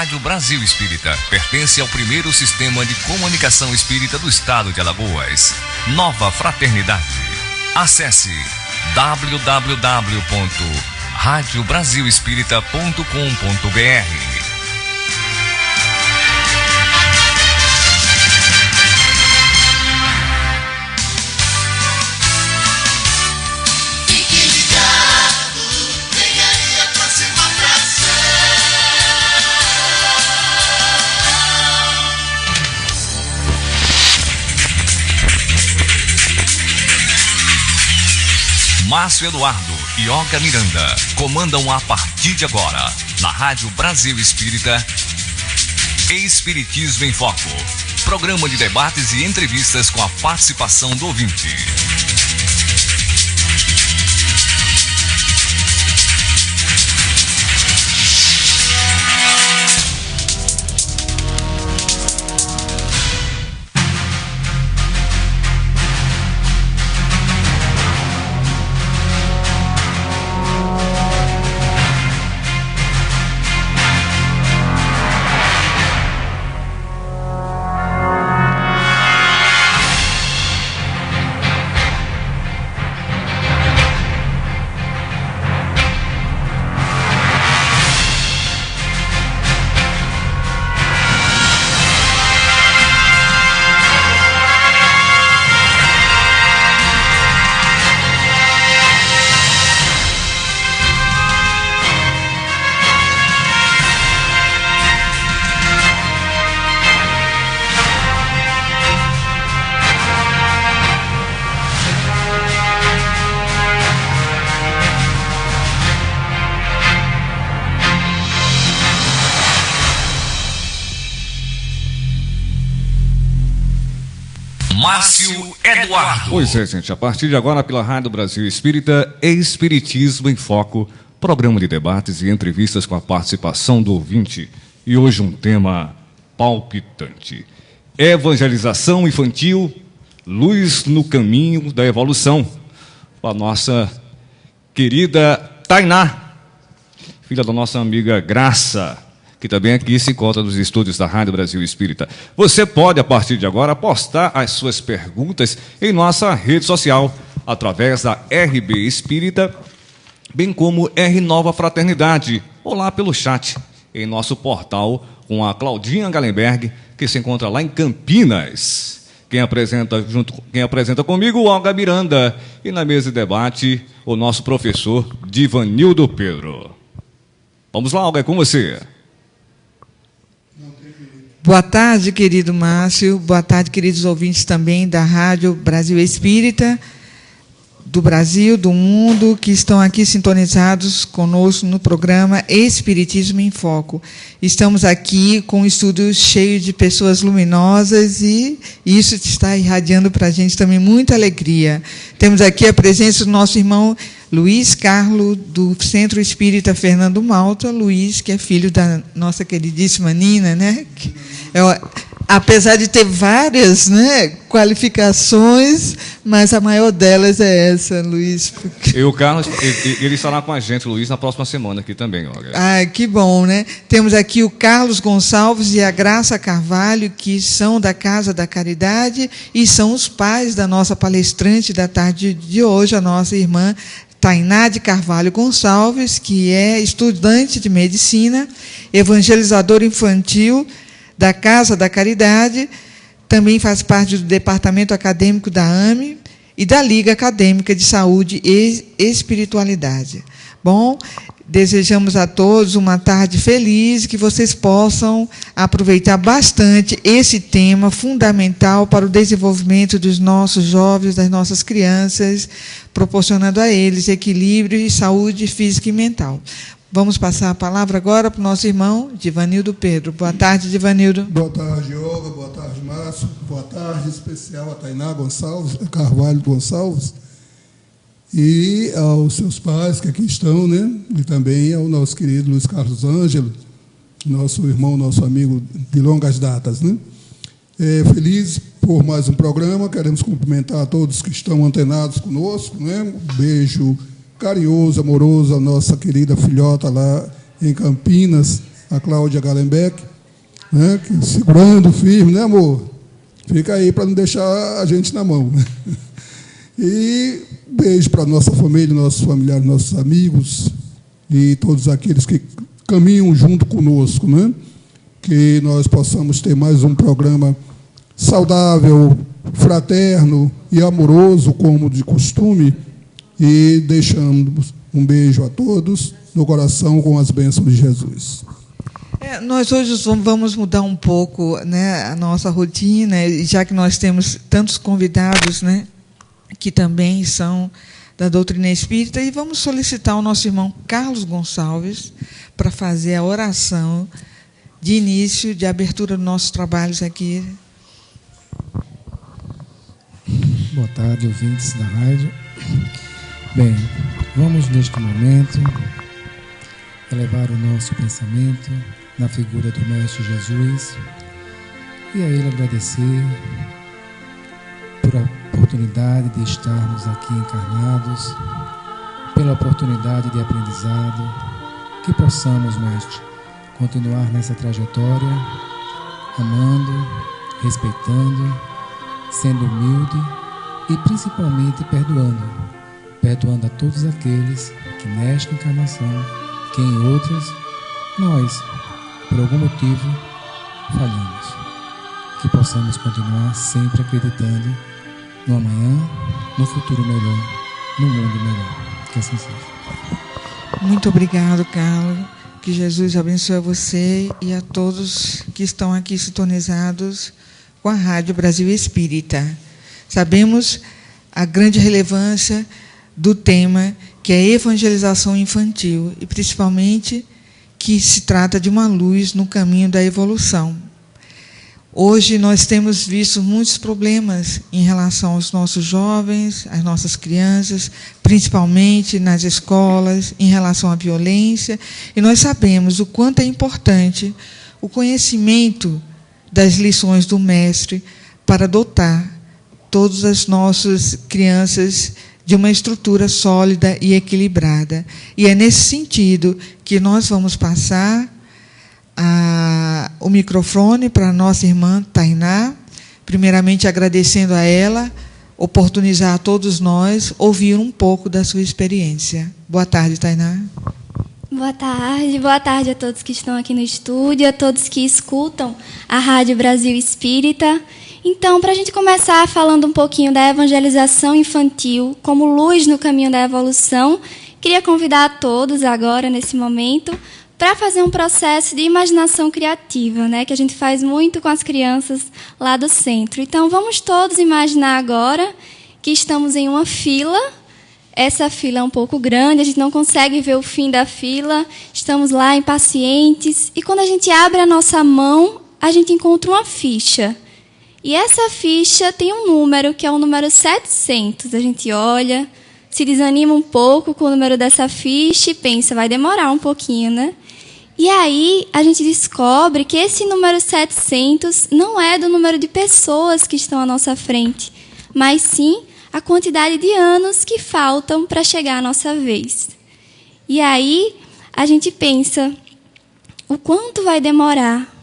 Rádio Brasil Espírita pertence ao primeiro sistema de comunicação espírita do estado de Alagoas. Nova Fraternidade. Acesse www.radiobrasilespírita.com.br. Márcio Eduardo e Olga Miranda comandam a partir de agora, na Rádio Brasil Espírita, Espiritismo em Foco. Programa de debates e entrevistas com a participação do ouvinte. Márcio Eduardo. Pois é, gente, a partir de agora, pela Rádio Brasil Espírita, Espiritismo em Foco, programa de debates e entrevistas com a participação do ouvinte. E hoje um tema palpitante: evangelização infantil, luz no caminho da evolução. Com a nossa querida Tainá, filha da nossa amiga Graça, que também aqui se encontra nos estúdios da Rádio Brasil Espírita. Você pode, a partir de agora, postar as suas perguntas em nossa rede social, através da RB Espírita, bem como R Nova Fraternidade, ou lá pelo chat, em nosso portal, com a Claudinha Gallenberg, que se encontra lá em Campinas. Quem apresenta comigo, Olga Miranda, e na mesa de debate, o nosso professor Divanildo Pedro. Vamos lá, Olga, é com você. Boa tarde, querido Márcio. Boa tarde, queridos ouvintes também da Rádio Brasil Espírita, do Brasil, do mundo, que estão aqui sintonizados conosco no programa Espiritismo em Foco. Estamos aqui com um estúdio cheio de pessoas luminosas e isso está irradiando para a gente também muita alegria. Temos aqui a presença do nosso irmão Luiz Carlos, do Centro Espírita Fernando Malta. Luiz, que é filho da nossa queridíssima Nina, né? Apesar de ter várias, né, qualificações, mas a maior delas é essa, Luiz. E o Carlos, ele estará com a gente, Luiz, na próxima semana aqui também. Olha. Ah, que bom, né? Temos aqui o Carlos Gonçalves e a Graça Carvalho, que são da Casa da Caridade e são os pais da nossa palestrante da tarde de hoje, a nossa irmã Tainá de Carvalho Gonçalves, que é estudante de medicina, evangelizadora infantil da Casa da Caridade, também faz parte do departamento acadêmico da AME e da Liga Acadêmica de Saúde e Espiritualidade. Bom, desejamos a todos uma tarde feliz, que vocês possam aproveitar bastante esse tema fundamental para o desenvolvimento dos nossos jovens, das nossas crianças, proporcionando a eles equilíbrio e saúde física e mental. Vamos passar a palavra agora para o nosso irmão Divanildo Pedro. Boa tarde, Divanildo. Boa tarde, Olga. Boa tarde, Márcio. Boa tarde, especial a Tainá Gonçalves, Carvalho Gonçalves, e aos seus pais que aqui estão, né? E também ao nosso querido Luiz Carlos Ângelo, nosso irmão, nosso amigo de longas datas, né? Feliz por mais um programa. Queremos cumprimentar a todos que estão antenados conosco, né? Um beijo carinhoso, amoroso à nossa querida filhota lá em Campinas, a Cláudia Gallenbeck, né, segurando firme, né, amor? Fica aí para não deixar a gente na mão. E beijo para a nossa família, nossos familiares, nossos amigos e todos aqueles que caminham junto conosco, né? Que nós possamos ter mais um programa saudável, fraterno e amoroso, como de costume, e deixamos um beijo a todos no coração com as bênçãos de Jesus. Nós hoje vamos mudar um pouco, né, a nossa rotina, já que nós temos tantos convidados, né, que também são da doutrina espírita, e vamos solicitar ao nosso irmão Carlos Gonçalves para fazer a oração de início, de abertura dos nossos trabalhos aqui. Boa tarde, ouvintes da rádio. Bem, vamos neste momento elevar o nosso pensamento na figura do Mestre Jesus e a Ele agradecer por a oportunidade de estarmos aqui encarnados, pela oportunidade de aprendizado, que possamos, Mestre, continuar nessa trajetória, amando, respeitando, sendo humilde e principalmente perdoando a todos aqueles que nesta encarnação, que em outras, nós, por algum motivo, falhamos. Que possamos continuar sempre acreditando no amanhã, no futuro melhor, no mundo melhor. Que assim seja. Muito obrigado, Carlos. Que Jesus abençoe você e a todos que estão aqui sintonizados com a Rádio Brasil Espírita. Sabemos a grande relevância do tema, que é a evangelização infantil, e principalmente que se trata de uma luz no caminho da evolução. Hoje nós temos visto muitos problemas em relação aos nossos jovens, às nossas crianças, principalmente nas escolas, em relação à violência, e nós sabemos o quanto é importante o conhecimento das lições do Mestre para dotar todas as nossas crianças de uma estrutura sólida e equilibrada. E é nesse sentido que nós vamos passar o microfone para a nossa irmã Tainá, primeiramente agradecendo a ela, oportunizar a todos nós ouvir um pouco da sua experiência. Boa tarde, Tainá. Boa tarde a todos que estão aqui no estúdio, a todos que escutam a Rádio Brasil Espírita. Então, para a gente começar falando um pouquinho da evangelização infantil como luz no caminho da evolução, queria convidar a todos agora, nesse momento, para fazer um processo de imaginação criativa, né, que a gente faz muito com as crianças lá do centro. Então, vamos todos imaginar agora que estamos em uma fila. Essa fila é um pouco grande, a gente não consegue ver o fim da fila, estamos lá impacientes, e quando a gente abre a nossa mão, a gente encontra uma ficha. E essa ficha tem um número, que é o número 700. A gente olha, se desanima um pouco com o número dessa ficha e pensa, vai demorar um pouquinho, né? E aí a gente descobre que esse número 700 não é do número de pessoas que estão à nossa frente, mas sim a quantidade de anos que faltam para chegar à nossa vez. E aí a gente pensa, o quanto vai demorar?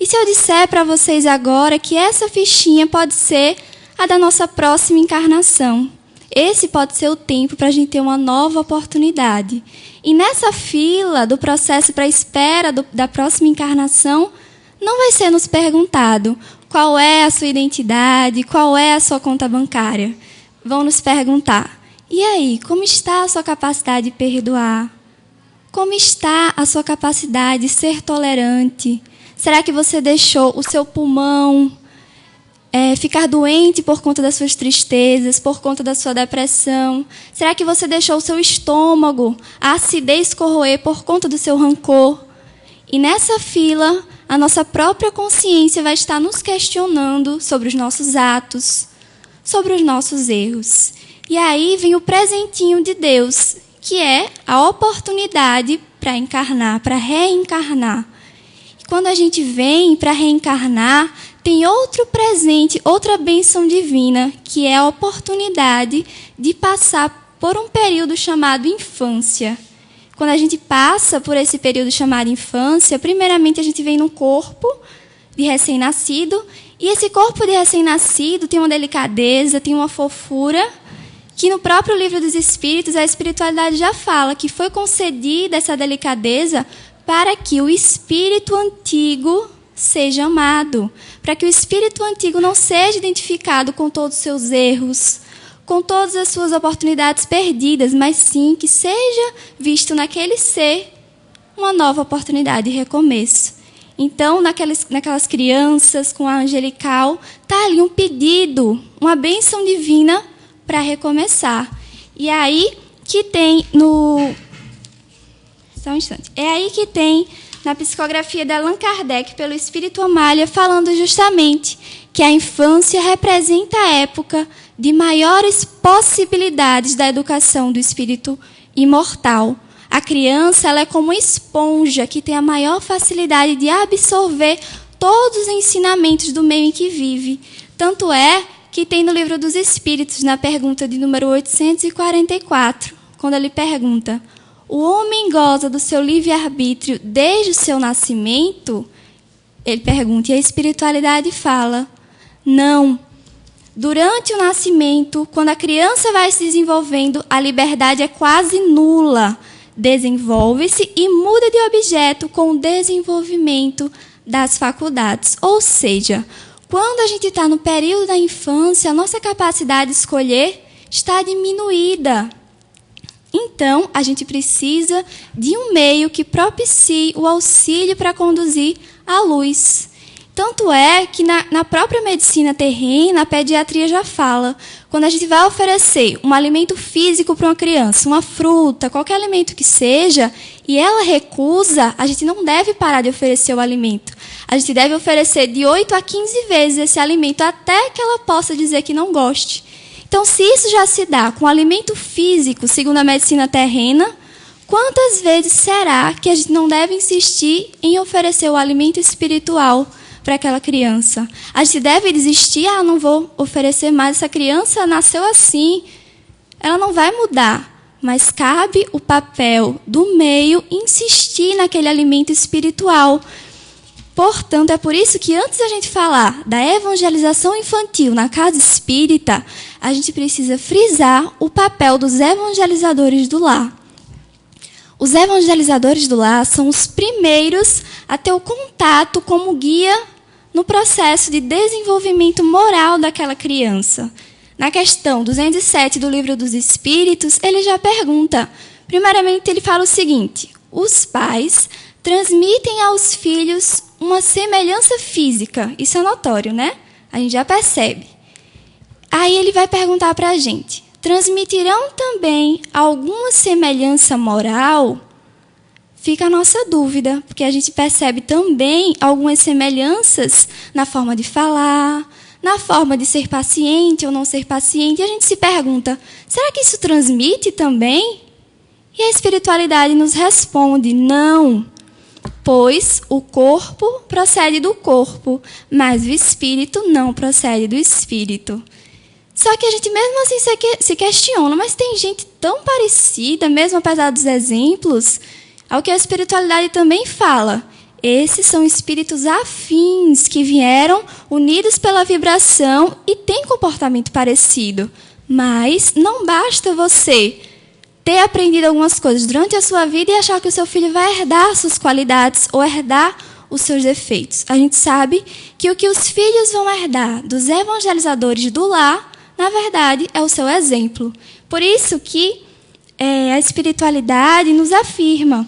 E se eu disser para vocês agora que essa fichinha pode ser a da nossa próxima encarnação? Esse pode ser o tempo para a gente ter uma nova oportunidade. E nessa fila do processo para a espera da próxima encarnação, não vai ser nos perguntado qual é a sua identidade, qual é a sua conta bancária. Vão nos perguntar, e aí, como está a sua capacidade de perdoar? Como está a sua capacidade de ser tolerante? Será que você deixou o seu pulmão ficar doente por conta das suas tristezas, por conta da sua depressão? Será que você deixou o seu estômago, a acidez corroer por conta do seu rancor? E nessa fila, a nossa própria consciência vai estar nos questionando sobre os nossos atos, sobre os nossos erros. E aí vem o presentinho de Deus, que é a oportunidade para encarnar, para reencarnar. Quando a gente vem para reencarnar, tem outro presente, outra bênção divina, que é a oportunidade de passar por um período chamado infância. quando a gente passa por esse período chamado infância, primeiramente a gente vem num corpo de recém-nascido, e esse corpo de recém-nascido tem uma delicadeza, tem uma fofura, que no próprio Livro dos Espíritos, a espiritualidade já fala que foi concedida essa delicadeza para que o espírito antigo seja amado, para que o espírito antigo não seja identificado com todos os seus erros, com todas as suas oportunidades perdidas, mas sim que seja visto naquele ser uma nova oportunidade de recomeço. Então, naquelas crianças com a angelical, está ali um pedido, uma bênção divina para recomeçar. E é aí que tem Só um instante. É aí que tem na psicografia de Allan Kardec, pelo Espírito Amália, falando justamente que a infância representa a época de maiores possibilidades da educação do espírito imortal. A criança, ela é como uma esponja que tem a maior facilidade de absorver todos os ensinamentos do meio em que vive. Tanto é que tem no Livro dos Espíritos, na pergunta de número 844, quando ele pergunta: o homem goza do seu livre-arbítrio desde o seu nascimento? Ele pergunta, e a espiritualidade fala: não. Durante o nascimento, quando a criança vai se desenvolvendo, a liberdade é quase nula. Desenvolve-se e muda de objeto com o desenvolvimento das faculdades. Ou seja, quando a gente está no período da infância, a nossa capacidade de escolher está diminuída. Então, a gente precisa de um meio que propicie o auxílio para conduzir a luz. Tanto é que na própria medicina terrena, a pediatria já fala, quando a gente vai oferecer um alimento físico para uma criança, uma fruta, qualquer alimento que seja, e ela recusa, a gente não deve parar de oferecer o alimento. A gente deve oferecer de 8 a 15 vezes esse alimento até que ela possa dizer que não goste. Então, se isso já se dá com alimento físico, segundo a medicina terrena, quantas vezes será que a gente não deve insistir em oferecer o alimento espiritual para aquela criança? A gente deve desistir, não vou oferecer mais, essa criança nasceu assim, ela não vai mudar. Mas cabe o papel do meio insistir naquele alimento espiritual. Portanto, é por isso que antes da gente falar da evangelização infantil na casa espírita, a gente precisa frisar o papel dos evangelizadores do lar. Os evangelizadores do lar são os primeiros a ter o contato como guia no processo de desenvolvimento moral daquela criança. Na questão 207 do Livro dos Espíritos, ele já pergunta. Primeiramente, ele fala o seguinte: os pais transmitem aos filhos uma semelhança física. Isso é notório, né? A gente já percebe. Aí ele vai perguntar para a gente: transmitirão também alguma semelhança moral? Fica a nossa dúvida, porque a gente percebe também algumas semelhanças na forma de falar, na forma de ser paciente ou não ser paciente. E a gente se pergunta, será que isso transmite também? E a espiritualidade nos responde, não, pois o corpo procede do corpo, mas o espírito não procede do espírito. Só que a gente mesmo assim se questiona, mas tem gente tão parecida, mesmo apesar dos exemplos, ao que a espiritualidade também fala. Esses são espíritos afins que vieram unidos pela vibração e têm comportamento parecido. Mas não basta você ter aprendido algumas coisas durante a sua vida e achar que o seu filho vai herdar suas qualidades ou herdar os seus defeitos. A gente sabe que o que os filhos vão herdar dos evangelizadores do lar, na verdade, é o seu exemplo. Por isso que a espiritualidade nos afirma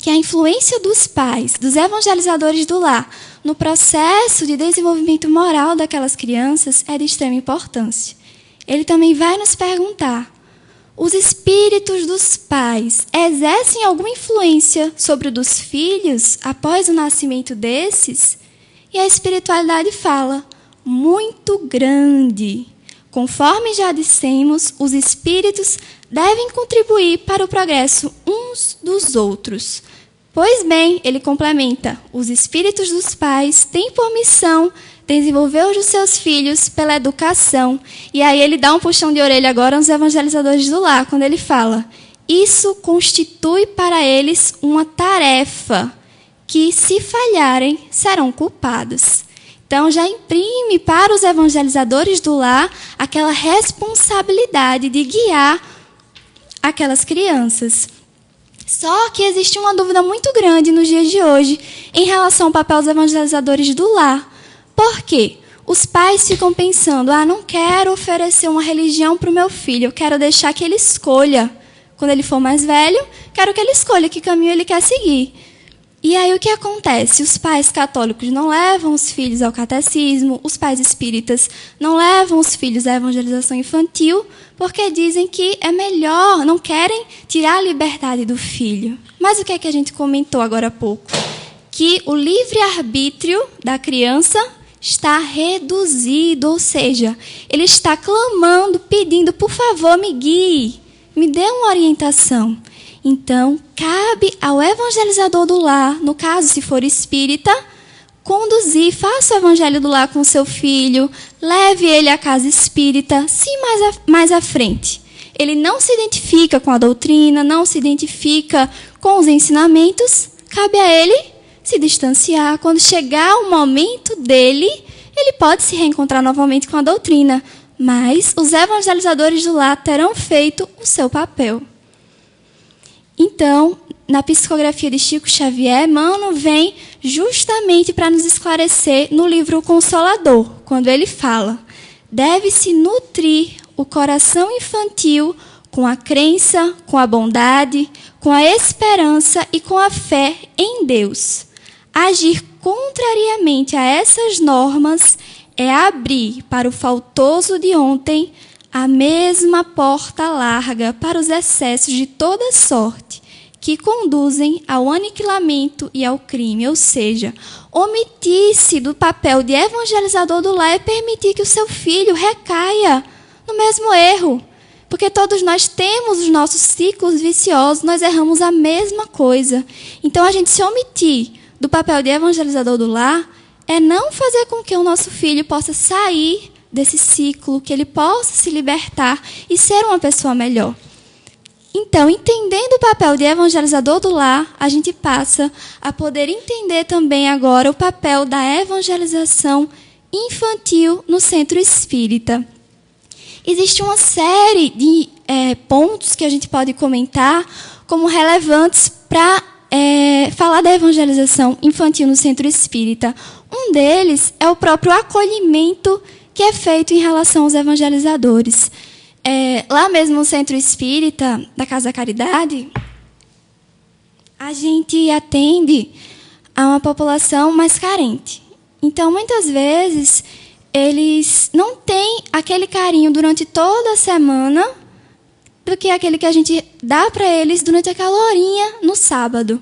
que a influência dos pais, dos evangelizadores do lar, no processo de desenvolvimento moral daquelas crianças é de extrema importância. Ele também vai nos perguntar: os espíritos dos pais exercem alguma influência sobre o dos filhos após o nascimento desses? E a espiritualidade fala: muito grande. Conforme já dissemos, os espíritos devem contribuir para o progresso uns dos outros. Pois bem, ele complementa, os espíritos dos pais têm por missão desenvolver os seus filhos pela educação. E aí ele dá um puxão de orelha agora aos evangelizadores do lar, quando ele fala: isso constitui para eles uma tarefa que, se falharem, serão culpados. Então, já imprime para os evangelizadores do lar aquela responsabilidade de guiar aquelas crianças. Só que existe uma dúvida muito grande nos dias de hoje em relação ao papel dos evangelizadores do lar. Por quê? Os pais ficam pensando, não quero oferecer uma religião para o meu filho, eu quero deixar que ele escolha. Quando ele for mais velho, quero que ele escolha que caminho ele quer seguir. E aí o que acontece? Os pais católicos não levam os filhos ao catecismo, os pais espíritas não levam os filhos à evangelização infantil, porque dizem que é melhor, não querem tirar a liberdade do filho. Mas o que é que a gente comentou agora há pouco? Que o livre-arbítrio da criança está reduzido, ou seja, ele está clamando, pedindo, por favor, me guie, me dê uma orientação. Então, cabe ao evangelizador do lar, no caso, se for espírita, conduzir, faça o evangelho do lar com seu filho, leve ele à casa espírita, se mais à frente. Ele não se identifica com a doutrina, não se identifica com os ensinamentos, cabe a ele se distanciar. Quando chegar o momento dele, ele pode se reencontrar novamente com a doutrina, mas os evangelizadores do lar terão feito o seu papel. Então, na psicografia de Chico Xavier, Emmanuel vem justamente para nos esclarecer no livro O Consolador, quando ele fala: deve-se nutrir o coração infantil com a crença, com a bondade, com a esperança e com a fé em Deus. Agir contrariamente a essas normas é abrir para o faltoso de ontem a mesma porta larga para os excessos de toda sorte, que conduzem ao aniquilamento e ao crime. Ou seja, omitir-se do papel de evangelizador do lar é permitir que o seu filho recaia no mesmo erro. Porque todos nós temos os nossos ciclos viciosos, nós erramos a mesma coisa. Então, a gente se omitir do papel de evangelizador do lar é não fazer com que o nosso filho possa sair desse ciclo, que ele possa se libertar e ser uma pessoa melhor. Então, entendendo o papel de evangelizador do lar, a gente passa a poder entender também agora o papel da evangelização infantil no centro espírita. Existe uma série de pontos que a gente pode comentar como relevantes para falar da evangelização infantil no centro espírita. Um deles é o próprio acolhimento que é feito em relação aos evangelizadores. Lá mesmo no Centro Espírita da Casa da Caridade, a gente atende a uma população mais carente. Então, muitas vezes, eles não têm aquele carinho durante toda a semana do que aquele que a gente dá para eles durante aquela horinha no sábado.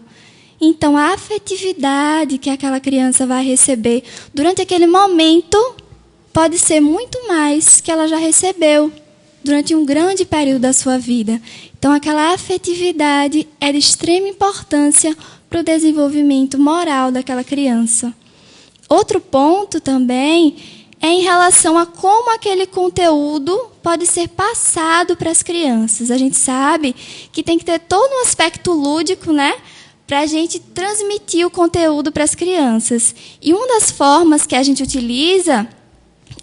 Então, a afetividade que aquela criança vai receber durante aquele momento pode ser muito mais que ela já recebeu durante um grande período da sua vida. Então, aquela afetividade é de extrema importância para o desenvolvimento moral daquela criança. Outro ponto também é em relação a como aquele conteúdo pode ser passado para as crianças. A gente sabe que tem que ter todo um aspecto lúdico, né, para a gente transmitir o conteúdo para as crianças. E uma das formas que a gente utiliza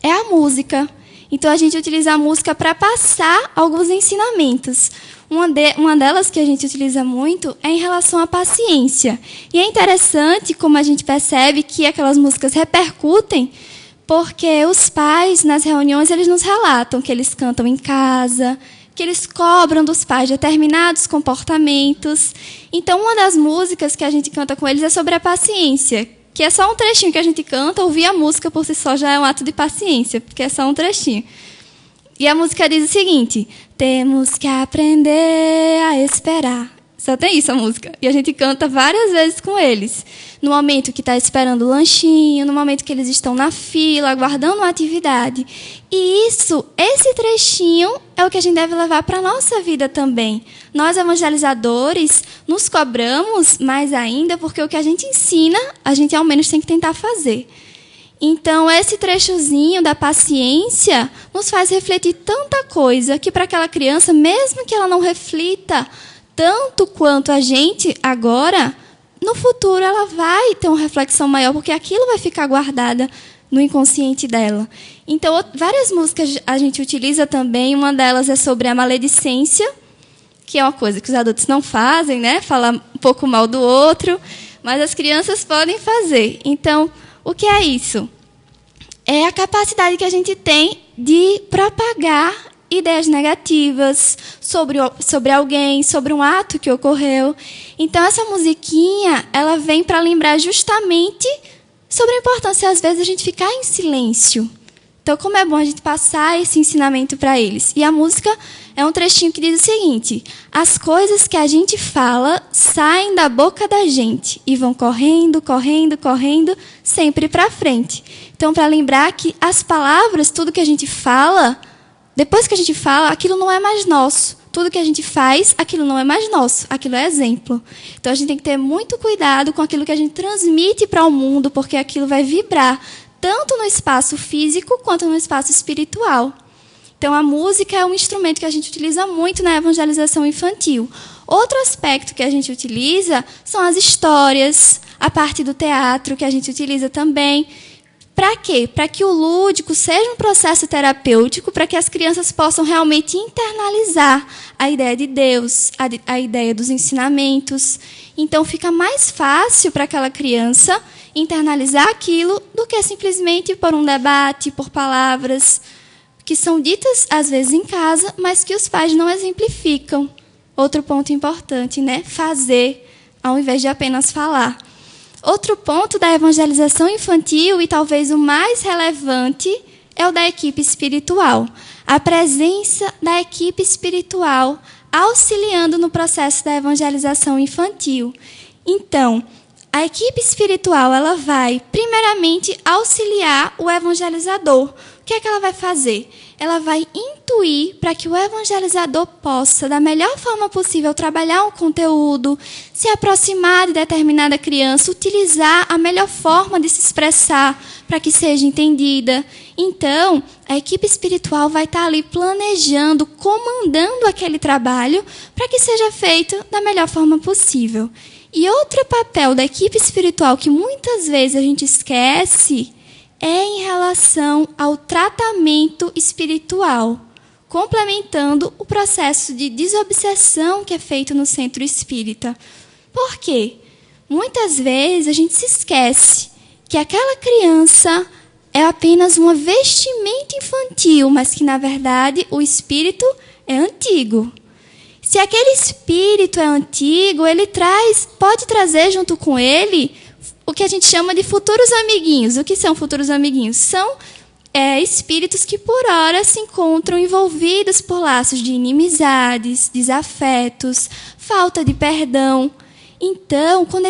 é a música. Então, a gente utiliza a música para passar alguns ensinamentos. Uma delas que a gente utiliza muito é em relação à paciência. E é interessante como a gente percebe que aquelas músicas repercutem, porque os pais, nas reuniões, eles nos relatam que eles cantam em casa, que eles cobram dos pais determinados comportamentos. Então, uma das músicas que a gente canta com eles é sobre a paciência, que é só um trechinho que a gente canta. Ouvir a música por si só já é um ato de paciência, porque é só um trechinho. E a música diz o seguinte: temos que aprender a esperar. Só tem isso a música. E a gente canta várias vezes com eles. No momento que está esperando o lanchinho, no momento que eles estão na fila, aguardando uma atividade. E esse trechinho é o que a gente deve levar para a nossa vida também. Nós, evangelizadores, nos cobramos mais ainda, porque o que a gente ensina, a gente ao menos tem que tentar fazer. Então, esse trechozinho da paciência nos faz refletir tanta coisa que para aquela criança, mesmo que ela não reflita tanto quanto a gente agora, no futuro ela vai ter uma reflexão maior, porque aquilo vai ficar guardada no inconsciente dela. Então, várias músicas a gente utiliza também. Uma delas é sobre a maledicência, que é uma coisa que os adultos não fazem, né? Falar um pouco mal do outro, mas as crianças podem fazer. Então, o que é isso? É a capacidade que a gente tem de propagar ideias negativas sobre alguém, sobre um ato que ocorreu. Então, essa musiquinha, ela vem para lembrar justamente sobre a importância, às vezes, a gente ficar em silêncio. Então, como é bom a gente passar esse ensinamento para eles. E a música é um trechinho que diz o seguinte: as coisas que a gente fala saem da boca da gente e vão correndo, correndo, correndo, sempre para frente. Então, para lembrar que as palavras, tudo que a gente fala, depois que a gente fala, aquilo não é mais nosso. Tudo que a gente faz, aquilo não é mais nosso. Aquilo é exemplo. Então, a gente tem que ter muito cuidado com aquilo que a gente transmite para o mundo, porque aquilo vai vibrar tanto no espaço físico quanto no espaço espiritual. Então, a música é um instrumento que a gente utiliza muito na evangelização infantil. Outro aspecto que a gente utiliza são as histórias, a parte do teatro que a gente utiliza também. Para quê? Para que o lúdico seja um processo terapêutico, para que as crianças possam realmente internalizar a ideia de Deus, a ideia dos ensinamentos. Então, fica mais fácil para aquela criança internalizar aquilo do que simplesmente por um debate, por palavras que são ditas, às vezes, em casa, mas que os pais não exemplificam. Outro ponto importante, né? Fazer, ao invés de apenas falar. Outro ponto da evangelização infantil, e talvez o mais relevante, é o da equipe espiritual. A presença da equipe espiritual auxiliando no processo da evangelização infantil. Então, a equipe espiritual, ela vai, primeiramente, auxiliar o evangelizador. O que é que ela vai fazer? Ela vai intuir para que o evangelizador possa, da melhor forma possível, trabalhar um conteúdo, se aproximar de determinada criança, utilizar a melhor forma de se expressar para que seja entendida. Então, a equipe espiritual vai estar ali planejando, comandando aquele trabalho para que seja feito da melhor forma possível. E outro papel da equipe espiritual que muitas vezes a gente esquece é em relação ao tratamento espiritual, complementando o processo de desobsessão que é feito no centro espírita. Por quê? Muitas vezes a gente se esquece que aquela criança é apenas uma vestimenta infantil, mas que, na verdade, o espírito é antigo. Se aquele espírito é antigo, ele pode trazer junto com ele o que a gente chama de futuros amiguinhos. O que são futuros amiguinhos? São espíritos que, por hora, se encontram envolvidos por laços de inimizades, desafetos, falta de perdão. Então, quando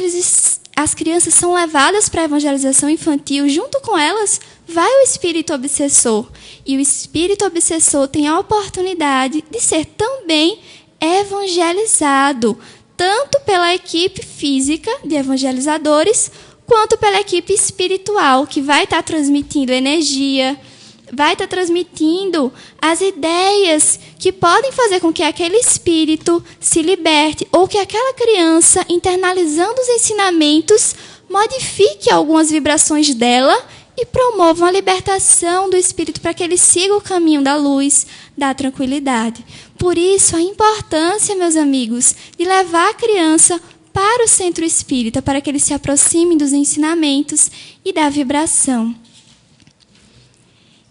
as crianças são levadas para a evangelização infantil, junto com elas vai o espírito obsessor. E o espírito obsessor tem a oportunidade de ser também evangelizado, tanto pela equipe física de evangelizadores, quanto pela equipe espiritual, que vai estar transmitindo energia, vai estar transmitindo as ideias que podem fazer com que aquele espírito se liberte, ou que aquela criança, internalizando os ensinamentos, modifique algumas vibrações dela e promova a libertação do espírito para que ele siga o caminho da luz, da tranquilidade. Por isso, a importância, meus amigos, de levar a criança para o centro espírita, para que ele se aproxime dos ensinamentos e da vibração.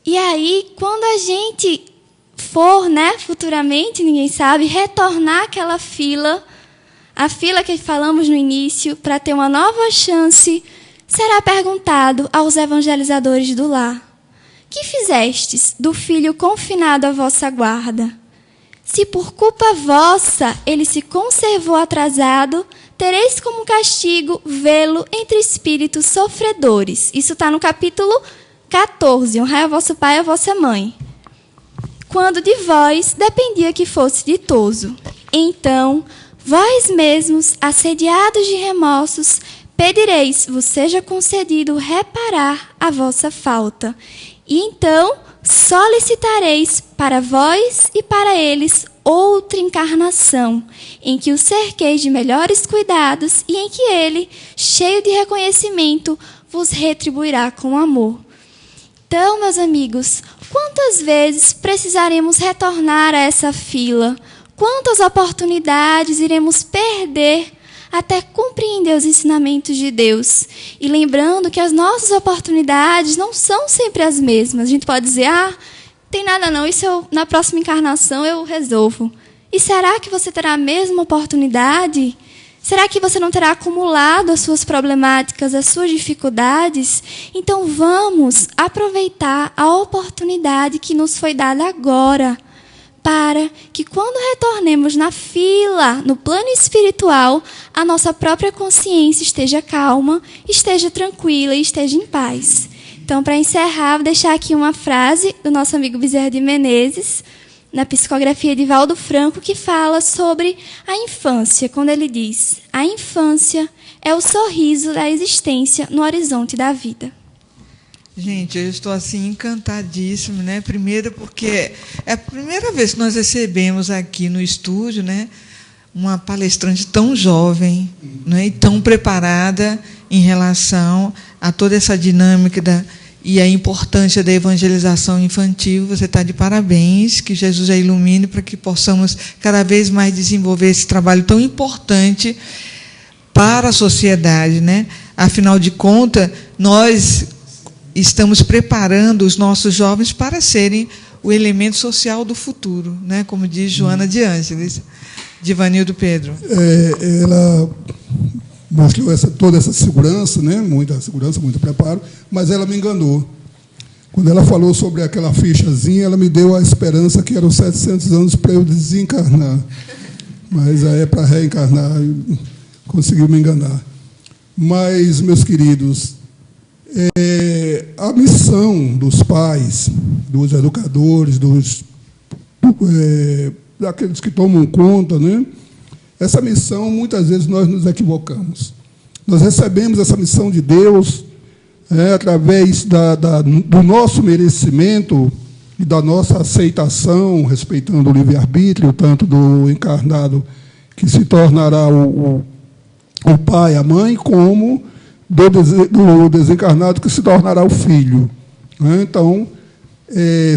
E aí, quando a gente for, futuramente, ninguém sabe, retornar àquela fila, a fila que falamos no início, para ter uma nova chance, será perguntado aos evangelizadores do lar: que fizestes do filho confinado à vossa guarda? Se por culpa vossa ele se conservou atrasado, tereis como castigo vê-lo entre espíritos sofredores. Isso está no capítulo 14. Honrai a vosso pai e a vossa mãe. Quando de vós dependia que fosse ditoso. Então, vós mesmos, assediados de remorsos, pedireis, vos seja concedido reparar a vossa falta. E então solicitareis para vós e para eles outra encarnação, em que o cerqueis de melhores cuidados e em que ele, cheio de reconhecimento, vos retribuirá com amor. Então, meus amigos, quantas vezes precisaremos retornar a essa fila? Quantas oportunidades iremos perder até compreender os ensinamentos de Deus? E lembrando que as nossas oportunidades não são sempre as mesmas. A gente pode dizer, tem nada não, isso na próxima encarnação eu resolvo. E será que você terá a mesma oportunidade? Será que você não terá acumulado as suas problemáticas, as suas dificuldades? Então vamos aproveitar a oportunidade que nos foi dada agora, para que quando retornemos na fila, no plano espiritual, a nossa própria consciência esteja calma, esteja tranquila e esteja em paz. Então, para encerrar, vou deixar aqui uma frase do nosso amigo Bezerra de Menezes, na psicografia de Valdo Franco, que fala sobre a infância, quando ele diz: a infância é o sorriso da existência no horizonte da vida. Gente, eu estou assim encantadíssima, né? Primeiro porque é a primeira vez que nós recebemos aqui no estúdio, né, uma palestrante tão jovem, né, e tão preparada em relação a toda essa dinâmica e a importância da evangelização infantil. Você está de parabéns, que Jesus a ilumine para que possamos cada vez mais desenvolver esse trabalho tão importante para a sociedade, né? Afinal de contas, nós estamos preparando os nossos jovens para serem o elemento social do futuro, né? Como diz Joana de Ângeles. Divanildo Pedro. Ela mostrou toda essa segurança, né? Muita segurança, muito preparo, mas ela me enganou. Quando ela falou sobre aquela fichazinha, ela me deu a esperança que eram 700 anos para eu desencarnar. Mas aí é para reencarnar, conseguiu me enganar. Mas, meus queridos, a missão dos pais, dos educadores, daqueles que tomam conta, né? Essa missão, muitas vezes, nós nos equivocamos. Nós recebemos essa missão de Deus através do nosso merecimento e da nossa aceitação, respeitando o livre-arbítrio, tanto do encarnado, que se tornará o pai, a mãe, como do desencarnado, que se tornará o filho. Então,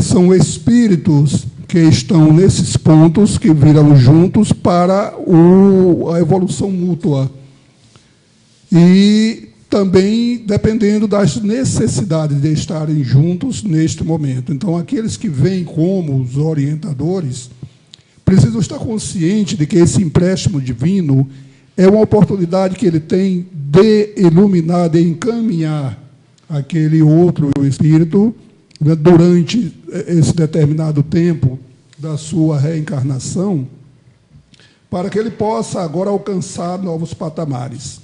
são espíritos que estão nesses pontos, que viram juntos para a evolução mútua. E também dependendo das necessidades de estarem juntos neste momento. Então, aqueles que vêm como os orientadores precisam estar conscientes de que esse empréstimo divino é uma oportunidade que ele tem de iluminar, de encaminhar aquele outro espírito, né, durante esse determinado tempo da sua reencarnação, para que ele possa agora alcançar novos patamares.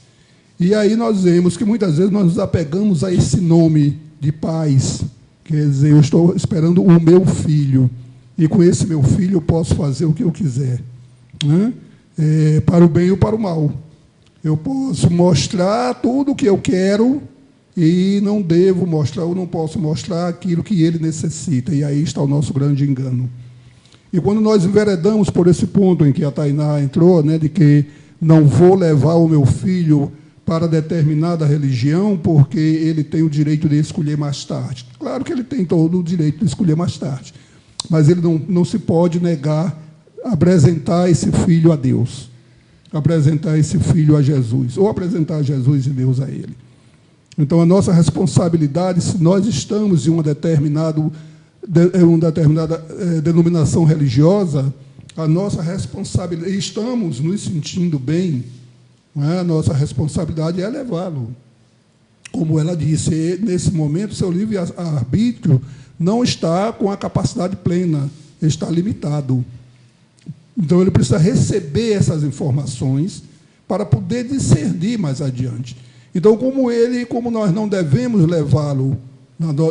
E aí nós vemos que muitas vezes nós nos apegamos a esse nome de pais, quer dizer, eu estou esperando o meu filho, e com esse meu filho eu posso fazer o que eu quiser, né? Para o bem ou para o mal. Eu posso mostrar tudo o que eu quero e não devo mostrar, ou não posso mostrar aquilo que ele necessita. E aí está o nosso grande engano. E quando nós enveredamos por esse ponto em que a Tainá entrou, né, de que não vou levar o meu filho para determinada religião porque ele tem o direito de escolher mais tarde. Claro que ele tem todo o direito de escolher mais tarde, mas ele não se pode negar a apresentar esse filho a Deus, apresentar esse filho a Jesus, ou apresentar Jesus e Deus a ele. Então, a nossa responsabilidade, se nós estamos em uma determinada denominação religiosa, a nossa responsabilidade, estamos nos sentindo bem, não é? A nossa responsabilidade é levá-lo. Como ela disse, nesse momento, seu livre-arbítrio não está com a capacidade plena, está limitado. Então, ele precisa receber essas informações para poder discernir mais adiante. Então, como nós não devemos levá-lo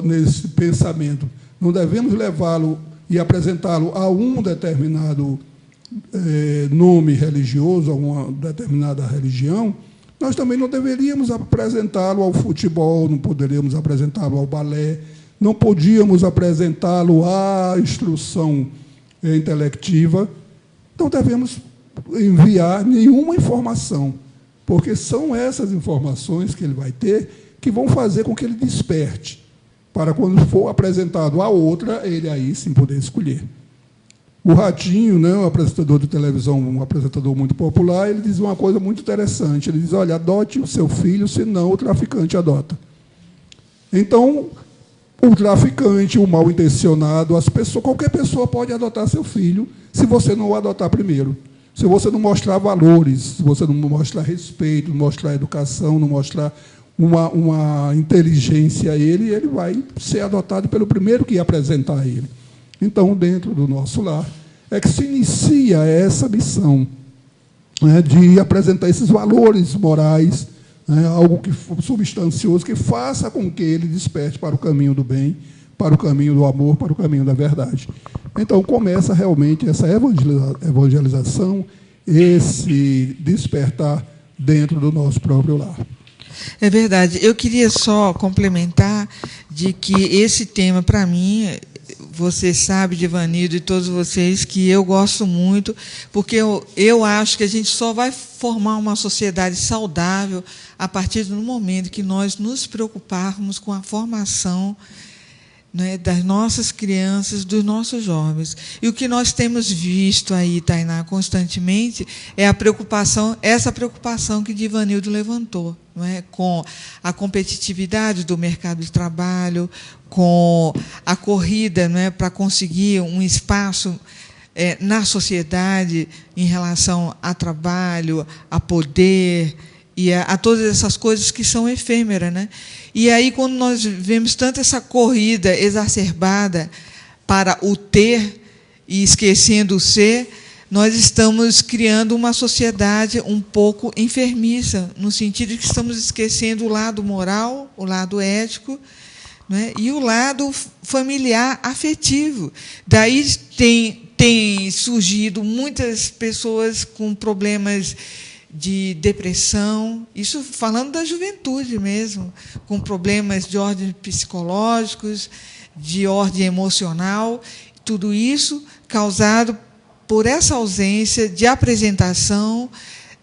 nesse pensamento, não devemos levá-lo e apresentá-lo a um determinado nome religioso, a uma determinada religião, nós também não deveríamos apresentá-lo ao futebol, não poderíamos apresentá-lo ao balé, não podíamos apresentá-lo à instrução intelectiva, não devemos enviar nenhuma informação, porque são essas informações que ele vai ter que vão fazer com que ele desperte, para quando for apresentado a outra, ele aí sim poder escolher. O Ratinho, né, um apresentador de televisão, um apresentador muito popular, ele diz uma coisa muito interessante. Ele diz, olha, adote o seu filho, senão o traficante adota. Então, o traficante, o mal-intencionado, qualquer pessoa pode adotar seu filho, se você não o adotar primeiro. Se você não mostrar valores, se você não mostrar respeito, não mostrar educação, não mostrar uma inteligência a ele, ele vai ser adotado pelo primeiro que apresentar a ele. Então, dentro do nosso lar, é que se inicia essa missão, né, de apresentar esses valores morais, né, algo substancioso que faça com que ele desperte para o caminho do bem, para o caminho do amor, para o caminho da verdade. Então, começa realmente essa evangelização, esse despertar dentro do nosso próprio lar. É verdade. Eu queria só complementar de que esse tema, para mim, você sabe, Divanildo, e todos vocês, que eu gosto muito, porque eu acho que a gente só vai formar uma sociedade saudável a partir do momento que nós nos preocuparmos com a formação, né, das nossas crianças, dos nossos jovens. E o que nós temos visto aí, Tainá, constantemente, é essa preocupação que Divanildo levantou, não é? Com a competitividade do mercado de trabalho, com a corrida, não é, para conseguir um espaço na sociedade em relação a trabalho, a poder e a todas essas coisas que são efêmeras, né? E aí, quando nós vemos tanto essa corrida exacerbada para o ter e esquecendo o ser, nós estamos criando uma sociedade um pouco enfermiça, no sentido de que estamos esquecendo o lado moral, o lado ético, né, e o lado familiar, afetivo. Daí tem surgido muitas pessoas com problemas de depressão, isso falando da juventude mesmo, com problemas de ordem psicológicos, de ordem emocional, tudo isso causado por essa ausência de apresentação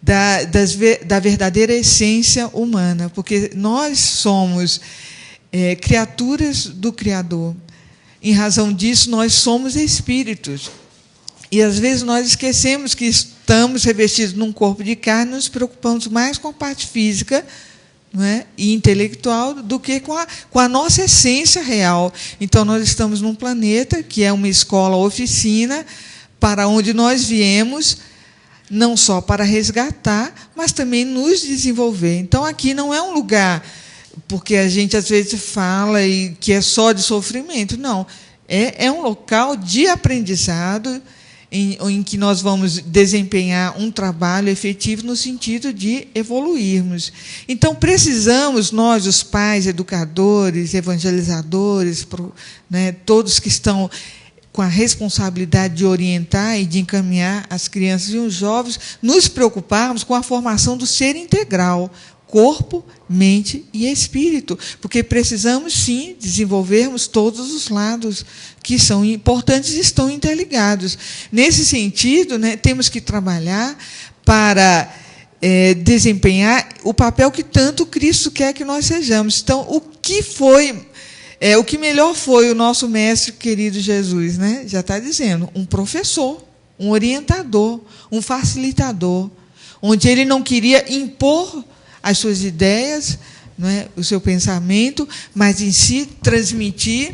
da verdadeira essência humana, porque nós somos criaturas do Criador. Em razão disso, nós somos espíritos. E, às vezes, nós esquecemos que estamos revestidos num corpo de carne, nos preocupamos mais com a parte física, não é, e intelectual do que com a nossa essência real. Então, nós estamos num planeta que é uma escola-oficina para onde nós viemos, não só para resgatar, mas também nos desenvolver. Então, aqui não é um lugar, porque a gente, às vezes, fala que é só de sofrimento. Não, é um local de aprendizado, em que nós vamos desempenhar um trabalho efetivo no sentido de evoluirmos. Então, precisamos, nós, os pais, educadores, evangelizadores, né, todos que estão com a responsabilidade de orientar e de encaminhar as crianças e os jovens, nos preocuparmos com a formação do ser integral, corpo, mente e espírito, porque precisamos, sim, desenvolvermos todos os lados que são importantes e estão interligados. Nesse sentido, né, temos que trabalhar para desempenhar o papel que tanto Cristo quer que nós sejamos. Então, o que melhor foi o nosso mestre querido Jesus, né? Já está dizendo, um professor, um orientador, um facilitador, onde ele não queria impor as suas ideias, não é, o seu pensamento, mas em si transmitir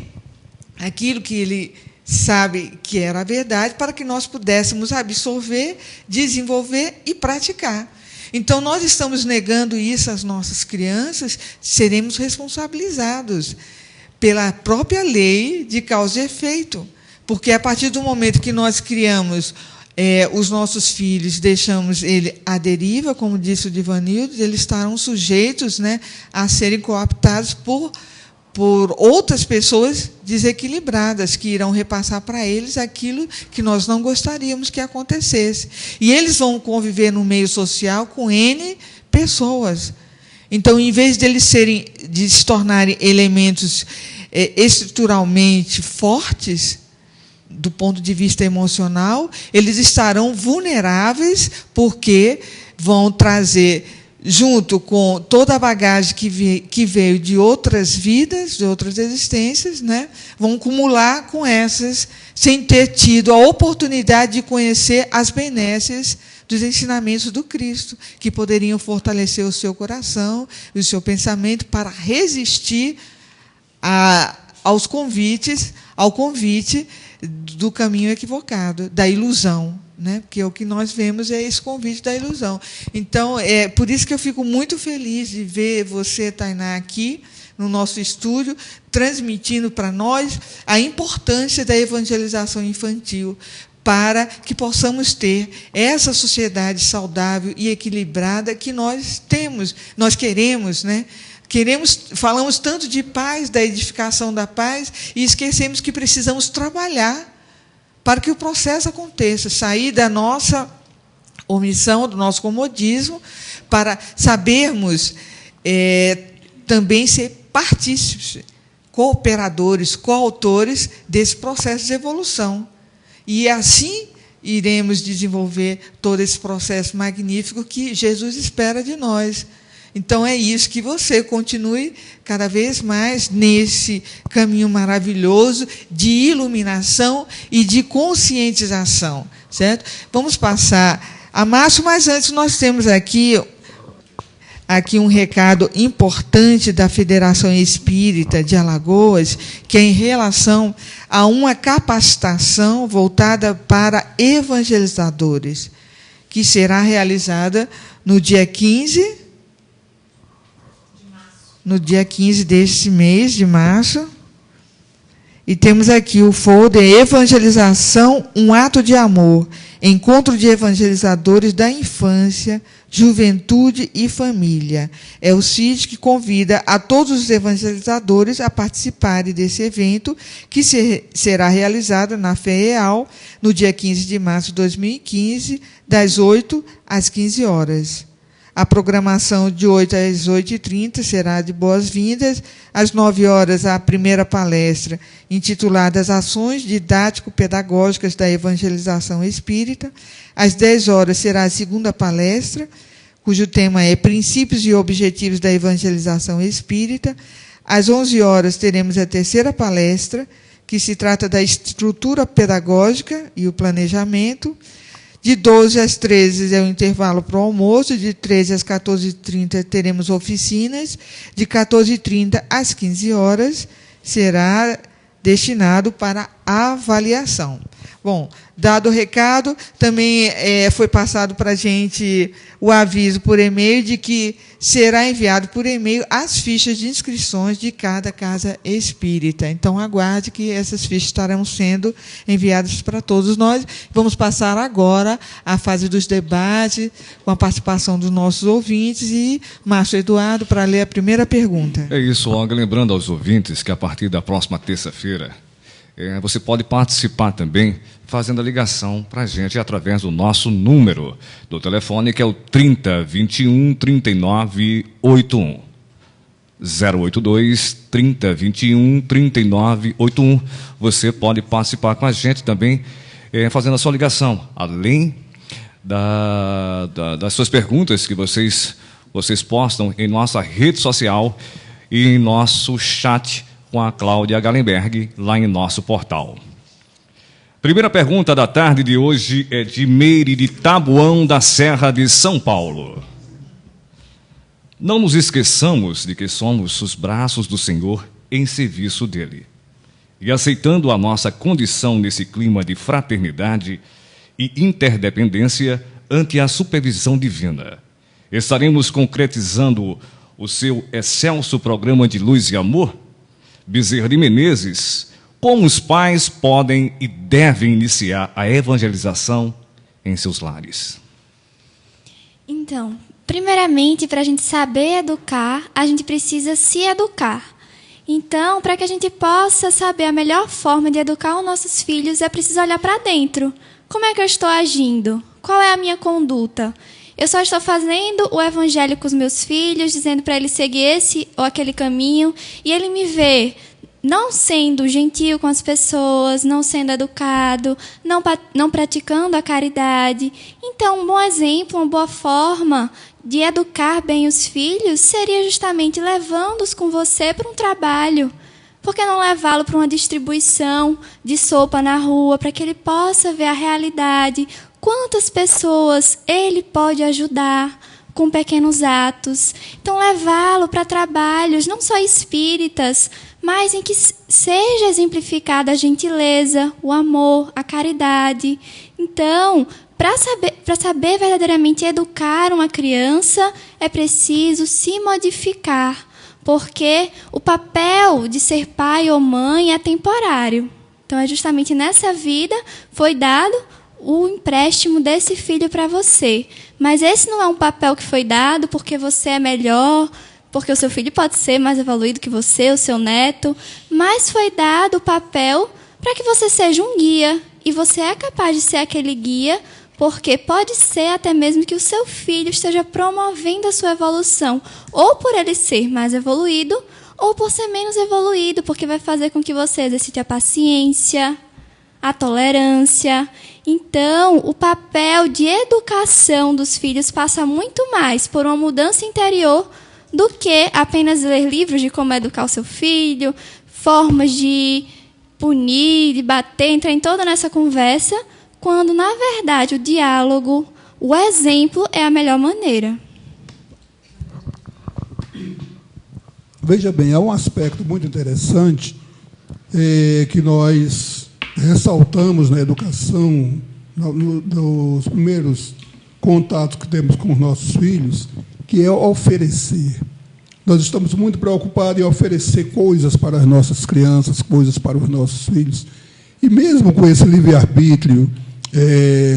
aquilo que ele sabe que era a verdade, para que nós pudéssemos absorver, desenvolver e praticar. Então, nós estamos negando isso às nossas crianças, seremos responsabilizados pela própria lei de causa e efeito, porque a partir do momento que nós criamos os nossos filhos, deixamos ele à deriva, como disse o Divanildo, eles estarão sujeitos, né, a serem cooptados por outras pessoas desequilibradas, que irão repassar para eles aquilo que nós não gostaríamos que acontecesse. E eles vão conviver no meio social com N pessoas. Então, em vez de se tornarem elementos estruturalmente fortes, do ponto de vista emocional, eles estarão vulneráveis, porque vão trazer, junto com toda a bagagem que veio de outras vidas, de outras existências, né, vão acumular com essas, sem ter tido a oportunidade de conhecer as benesses dos ensinamentos do Cristo, que poderiam fortalecer o seu coração e o seu pensamento para resistir ao convite do caminho equivocado, da ilusão, né? Porque o que nós vemos é esse convite da ilusão. Então, é por isso que eu fico muito feliz de ver você, Tainá, aqui no nosso estúdio, transmitindo para nós a importância da evangelização infantil, para que possamos ter essa sociedade saudável e equilibrada que nós temos, nós queremos, né? Falamos tanto de paz, da edificação da paz, e esquecemos que precisamos trabalhar para que o processo aconteça, sair da nossa omissão, do nosso comodismo, para sabermos também ser partícipes, cooperadores, coautores desse processo de evolução. E assim iremos desenvolver todo esse processo magnífico que Jesus espera de nós. Então, é isso, que você continue cada vez mais nesse caminho maravilhoso de iluminação e de conscientização, certo? Vamos passar a Márcio, mas antes nós temos aqui um recado importante da Federação Espírita de Alagoas, que é em relação a uma capacitação voltada para evangelizadores, que será realizada no dia 15 deste mês de março. E temos aqui o folder Evangelização, um ato de amor, encontro de evangelizadores da infância, juventude e família. É o CID que convida a todos os evangelizadores a participarem desse evento, que será realizado na FEEAL, no dia 15 de março de 2015, das 8 às 15 horas. A programação de 8 às 8h30 será de boas-vindas. Às 9 horas, a primeira palestra, intitulada As Ações Didático-Pedagógicas da Evangelização Espírita. Às 10 horas, será a segunda palestra, cujo tema é Princípios e Objetivos da Evangelização Espírita. Às 11 horas, teremos a terceira palestra, que se trata da estrutura pedagógica e o planejamento. De 12 às 13 é o intervalo para o almoço, de 13 às 14h30 teremos oficinas, de 14h30 às 15 horas será destinado para avaliação. Bom, dado o recado, também foi passado para a gente o aviso por e-mail de que será enviado por e-mail as fichas de inscrições de cada casa espírita. Então, aguarde que essas fichas estarão sendo enviadas para todos nós. Vamos passar agora à fase dos debates, com a participação dos nossos ouvintes, e Márcio Eduardo para ler a primeira pergunta. É isso, Olga. Lembrando aos ouvintes que a partir da próxima terça-feira, você pode participar também fazendo a ligação para a gente através do nosso número do telefone, que é o 3021 3981. 082 3021 3981. Você pode participar com a gente também, fazendo a sua ligação, além das suas perguntas que vocês postam em nossa rede social e em nosso chat com a Cláudia Gallenberg, lá em nosso portal. Primeira pergunta da tarde de hoje é de Meire de Taboão, da Serra de São Paulo. Não nos esqueçamos de que somos os braços do Senhor em serviço dele. E aceitando a nossa condição nesse clima de fraternidade e interdependência ante a supervisão divina, estaremos concretizando o seu excelso programa de luz e amor? Bezerra de Menezes, como os pais podem e devem iniciar a evangelização em seus lares? Então, primeiramente, para a gente saber educar, a gente precisa se educar. Então, para que a gente possa saber a melhor forma de educar os nossos filhos, é preciso olhar para dentro. Como é que eu estou agindo? Qual é a minha conduta? Eu só estou fazendo o evangelho com os meus filhos, dizendo para eles seguir esse ou aquele caminho, e ele me vê não sendo gentil com as pessoas, não sendo educado, não praticando a caridade. Então, um bom exemplo, uma boa forma de educar bem os filhos seria justamente levando-os com você para um trabalho. Por que não levá-lo para uma distribuição de sopa na rua, para que ele possa ver a realidade, quantas pessoas ele pode ajudar com pequenos atos. Então, levá-lo para trabalhos, não só espíritas, mas em que seja exemplificada a gentileza, o amor, a caridade. Então, para saber verdadeiramente educar uma criança, é preciso se modificar, porque o papel de ser pai ou mãe é temporário. Então, é justamente nessa vida foi dado o empréstimo desse filho para você. Mas esse não é um papel que foi dado porque você é melhor, porque o seu filho pode ser mais evoluído que você, o seu neto, mas foi dado o papel para que você seja um guia. E você é capaz de ser aquele guia, porque pode ser até mesmo que o seu filho esteja promovendo a sua evolução, ou por ele ser mais evoluído, ou por ser menos evoluído, porque vai fazer com que você exercite a paciência, a tolerância. Então, o papel de educação dos filhos passa muito mais por uma mudança interior do que apenas ler livros de como educar o seu filho, formas de punir, de bater, entrar em toda nessa conversa, quando, na verdade, o diálogo, o exemplo é a melhor maneira. Veja bem, há um aspecto muito interessante que nós ressaltamos na educação, nos primeiros contatos que temos com os nossos filhos, que é oferecer. Nós estamos muito preocupados em oferecer coisas para as nossas crianças, coisas para os nossos filhos. E mesmo com esse livre-arbítrio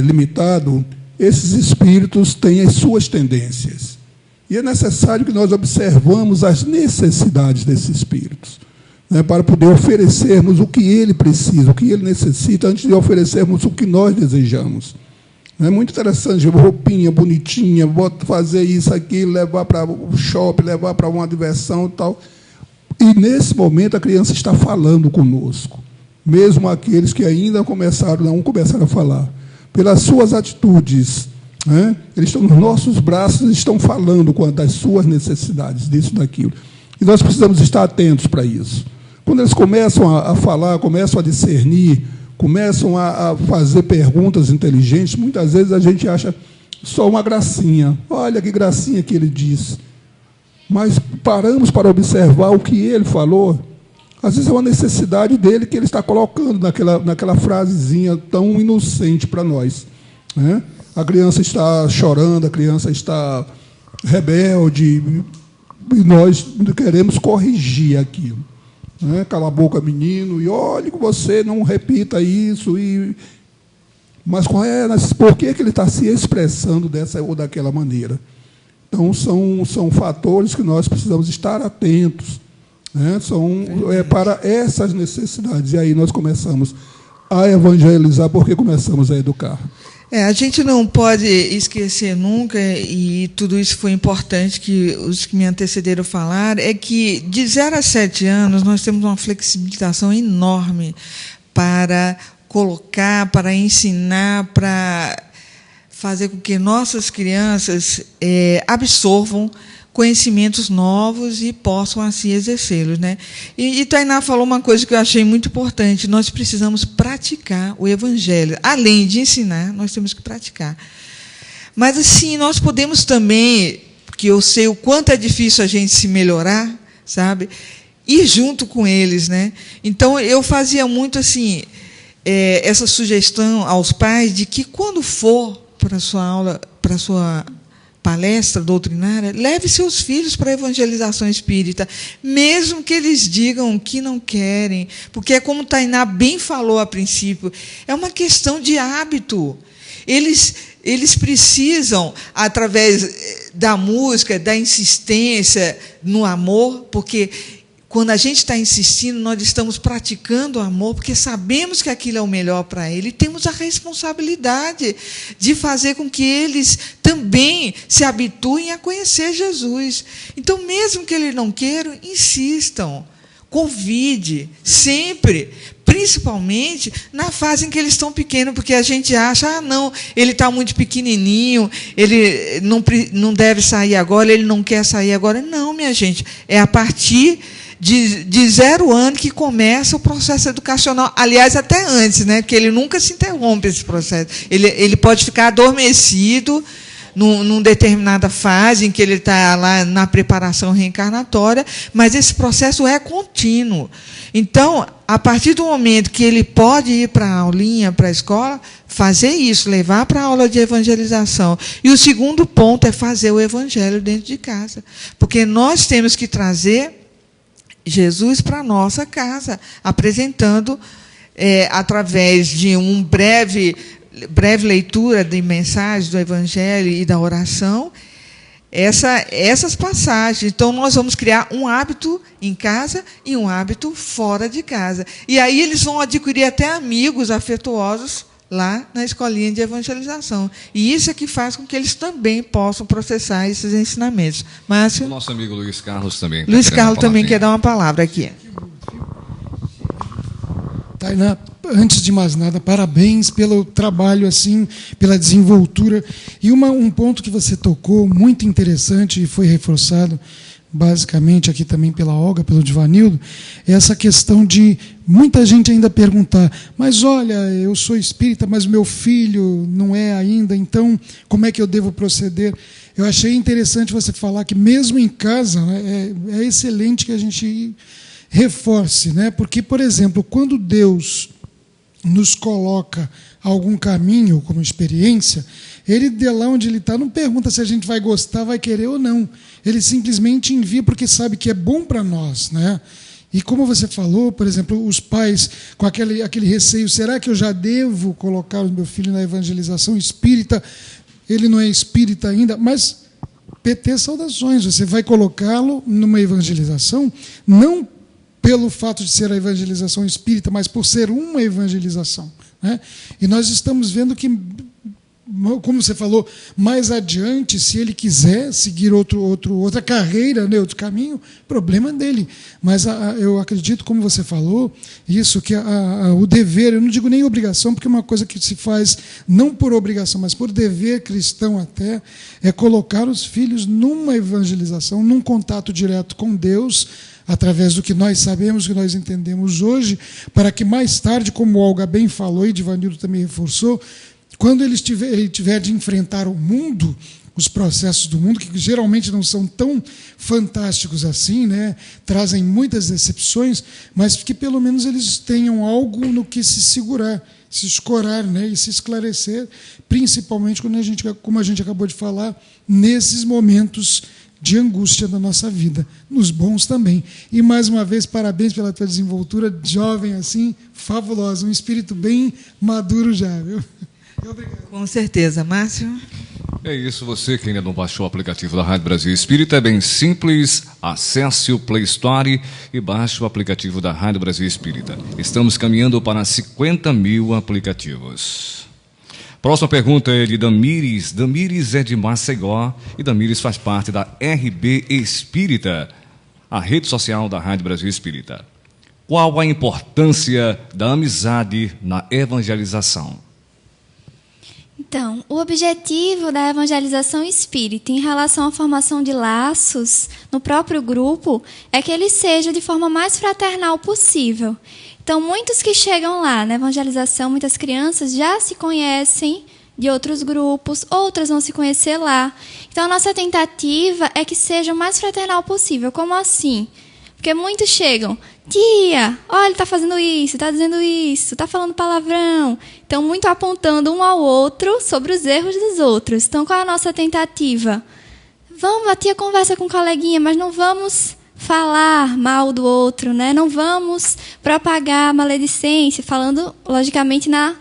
limitado, esses espíritos têm as suas tendências. E é necessário que nós observamos as necessidades desses espíritos, né, para poder oferecermos o que ele precisa, o que ele necessita, antes de oferecermos o que nós desejamos. É muito interessante, roupinha bonitinha, fazer isso aqui, levar para o shopping, levar para uma diversão e tal. E, nesse momento, a criança está falando conosco, mesmo aqueles que ainda não começaram a falar. Pelas suas atitudes, né, eles estão nos nossos braços, estão falando das suas necessidades, disso, daquilo. E nós precisamos estar atentos para isso. Quando eles começam a falar, começam a discernir, começam a fazer perguntas inteligentes, muitas vezes a gente acha só uma gracinha. Olha que gracinha que ele disse. Mas paramos para observar o que ele falou. Às vezes é uma necessidade dele que ele está colocando naquela frasezinha tão inocente para nós, né? A criança está chorando, a criança está rebelde, e nós queremos corrigir aquilo. Cala a boca, menino, e olhe que você não repita isso. Mas por que ele está se expressando dessa ou daquela maneira? Então, são fatores que nós precisamos estar atentos, né? Para essas necessidades. E aí nós começamos a evangelizar, porque começamos a educar. A gente não pode esquecer nunca, e tudo isso foi importante que os que me antecederam falaram, é que de 0 a 7 anos nós temos uma flexibilização enorme para colocar, para ensinar, para fazer com que nossas crianças absorvam conhecimentos novos e possam assim exercê-los, né? E Tainá falou uma coisa que eu achei muito importante: nós precisamos praticar o evangelho. Além de ensinar, nós temos que praticar. Mas assim, nós podemos também, que eu sei o quanto é difícil a gente se melhorar, sabe? Ir junto com eles, né? Então eu fazia muito assim, essa sugestão aos pais de que quando for para a sua aula, para a sua palestra doutrinária, leve seus filhos para a evangelização espírita, mesmo que eles digam que não querem, porque é como Tainá bem falou a princípio, é uma questão de hábito. Eles precisam, através da música, da insistência no amor, porque quando a gente está insistindo, nós estamos praticando o amor, porque sabemos que aquilo é o melhor para ele, e temos a responsabilidade de fazer com que eles também se habituem a conhecer Jesus. Então, mesmo que eles não queiram, insistam. convide, sempre, principalmente na fase em que eles estão pequenos, porque a gente acha, não, ele está muito pequenininho, ele não deve sair agora, ele não quer sair agora. Não, minha gente, é a partir de 0 ano que começa o processo educacional. Aliás, até antes, né? Porque ele nunca se interrompe esse processo. Ele pode ficar adormecido numa determinada fase em que ele está lá na preparação reencarnatória, mas esse processo é contínuo. Então, a partir do momento que ele pode ir para a aulinha, para a escola, fazer isso, levar para a aula de evangelização. E o segundo ponto é fazer o evangelho dentro de casa. Porque nós temos que trazer Jesus para a nossa casa, apresentando, através de uma breve leitura de mensagens do Evangelho e da oração, essas passagens. Então, nós vamos criar um hábito em casa e um hábito fora de casa. E aí eles vão adquirir até amigos afetuosos lá na escolinha de evangelização. E isso é que faz com que eles também possam processar esses ensinamentos. Márcio? O nosso amigo Luiz Carlos também. Luiz Carlos também quer dar uma palavra aqui. Tainá, antes de mais nada, parabéns pelo trabalho, assim, pela desenvoltura. E um ponto que você tocou, muito interessante, e foi reforçado, basicamente, aqui também pela Olga, pelo Divanildo, é essa questão de muita gente ainda perguntar, mas olha, eu sou espírita, mas meu filho não é ainda, então como é que eu devo proceder? Eu achei interessante você falar que mesmo em casa, né, é excelente que a gente reforce, né? Porque, por exemplo, quando Deus nos coloca algum caminho como experiência, ele, de lá onde ele está, não pergunta se a gente vai gostar, vai querer ou não. Ele simplesmente envia porque sabe que é bom para nós, né? E como você falou, por exemplo, os pais com aquele receio, será que eu já devo colocar o meu filho na evangelização espírita? Ele não é espírita ainda, mas PT saudações, você vai colocá-lo numa evangelização, não pelo fato de ser a evangelização espírita, mas por ser uma evangelização, né? E nós estamos vendo que, como você falou, mais adiante, se ele quiser seguir outra carreira, né, outro caminho, problema dele. Mas eu acredito, como você falou, isso, que o dever, eu não digo nem obrigação, porque é uma coisa que se faz não por obrigação, mas por dever cristão até, é colocar os filhos numa evangelização, num contato direto com Deus, através do que nós sabemos, que nós entendemos hoje, para que mais tarde, como o Olga bem falou e Divanildo também reforçou, quando ele tiver de enfrentar o mundo, os processos do mundo, que geralmente não são tão fantásticos assim, né? Trazem muitas decepções, mas que pelo menos eles tenham algo no que se segurar, se escorar, né? E se esclarecer, principalmente quando como a gente acabou de falar, nesses momentos de angústia da nossa vida, nos bons também. E, mais uma vez, parabéns pela tua desenvoltura, jovem assim, fabulosa, um espírito bem maduro já, viu? Obrigado. Com certeza. Márcio? É isso, você que ainda não baixou o aplicativo da Rádio Brasil Espírita, é bem simples, acesse o Play Store e baixe o aplicativo da Rádio Brasil Espírita. Estamos caminhando para 50 mil aplicativos. Próxima pergunta é de Damires. Damires é de Maceió e Damires faz parte da RB Espírita, a rede social da Rádio Brasil Espírita. Qual a importância da amizade na evangelização? Então, o objetivo da evangelização espírita em relação à formação de laços no próprio grupo é que ele seja de forma mais fraternal possível. Então, muitos que chegam lá na evangelização, muitas crianças já se conhecem de outros grupos, outras vão se conhecer lá. Então, a nossa tentativa é que seja o mais fraternal possível. Como assim? Porque muitos chegam, tia, olha, ele está fazendo isso, está dizendo isso, está falando palavrão. Então, muito apontando um ao outro sobre os erros dos outros. Então, qual é a nossa tentativa? Vamos, a tia conversa com o coleguinha, mas não vamos falar mal do outro, né? Não vamos propagar maledicência, falando, logicamente, na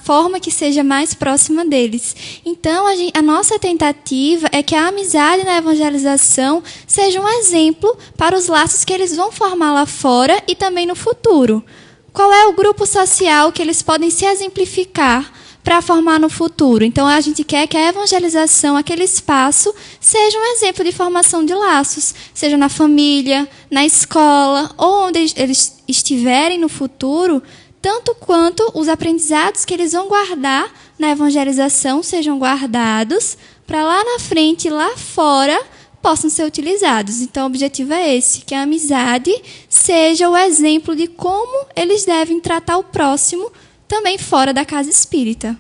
forma que seja mais próxima deles. Então, a nossa tentativa é que a amizade na evangelização seja um exemplo para os laços que eles vão formar lá fora e também no futuro. Qual é o grupo social que eles podem se exemplificar para formar no futuro. Então, a gente quer que a evangelização, aquele espaço, seja um exemplo de formação de laços, seja na família, na escola, ou onde eles estiverem no futuro, tanto quanto os aprendizados que eles vão guardar na evangelização sejam guardados para lá na frente, lá fora, possam ser utilizados. Então, o objetivo é esse, que a amizade seja o exemplo de como eles devem tratar o próximo, também fora da casa espírita.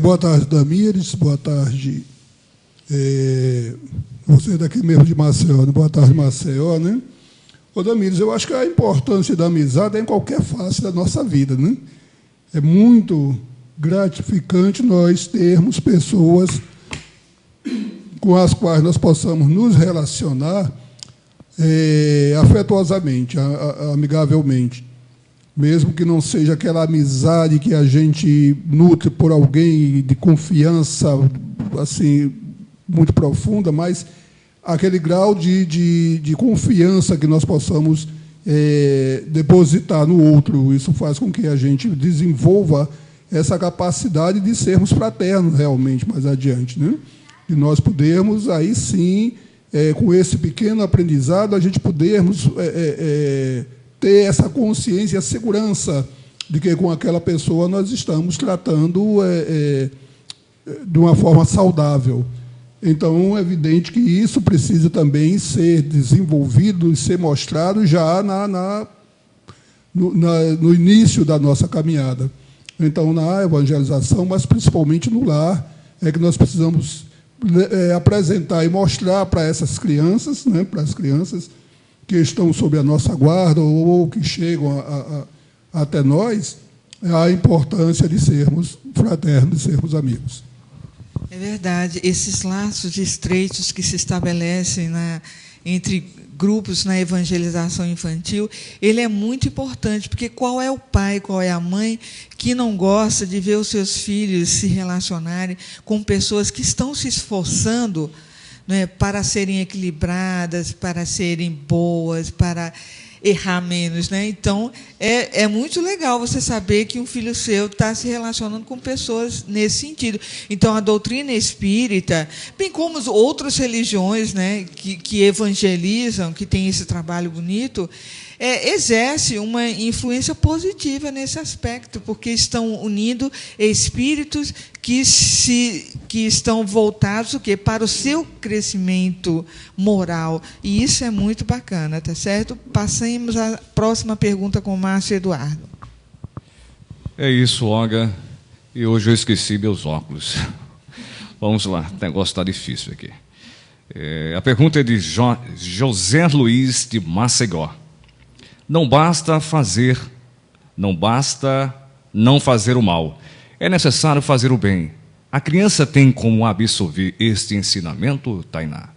Boa tarde, Damires. Boa tarde. Você daqui mesmo de Maceió, né? Boa tarde, Maceió, né? Ô, Damires, eu acho que a importância da amizade é em qualquer face da nossa vida, né? É muito gratificante nós termos pessoas com as quais nós possamos nos relacionar afetuosamente, amigavelmente. Mesmo que não seja aquela amizade que a gente nutre por alguém de confiança assim, muito profunda, mas aquele grau de confiança que nós possamos depositar no outro. Isso faz com que a gente desenvolva essa capacidade de sermos fraternos realmente mais adiante, né? E nós podermos, aí sim, com esse pequeno aprendizado, a gente podermos ter essa consciência e a segurança de que com aquela pessoa nós estamos tratando de uma forma saudável. Então, é evidente que isso precisa também ser desenvolvido e ser mostrado já no início da nossa caminhada. Então, na evangelização, mas principalmente no lar, é que nós precisamos apresentar e mostrar para essas crianças, né, para as crianças que estão sob a nossa guarda ou que chegam até nós, a importância de sermos fraternos, de sermos amigos. É verdade. Esses laços estreitos que se estabelecem entre grupos na evangelização infantil, ele é muito importante, porque qual é o pai, qual é a mãe que não gosta de ver os seus filhos se relacionarem com pessoas que estão se esforçando, né, para serem equilibradas, para serem boas, para errar menos, né? Então, é muito legal você saber que um filho seu está se relacionando com pessoas nesse sentido. Então, a doutrina espírita, bem como as outras religiões, né, que evangelizam, que têm esse trabalho bonito, exerce uma influência positiva nesse aspecto, porque estão unindo espíritos que estão voltados para o seu crescimento moral. E isso é muito bacana, tá certo? Passemos à próxima pergunta com o Márcio Eduardo. É isso, Olga. E hoje eu esqueci meus óculos. Vamos lá, o negócio está difícil aqui. A pergunta é de José Luiz de Maceió. Não basta não fazer o mal. É necessário fazer o bem. A criança tem como absorver este ensinamento, Tainá?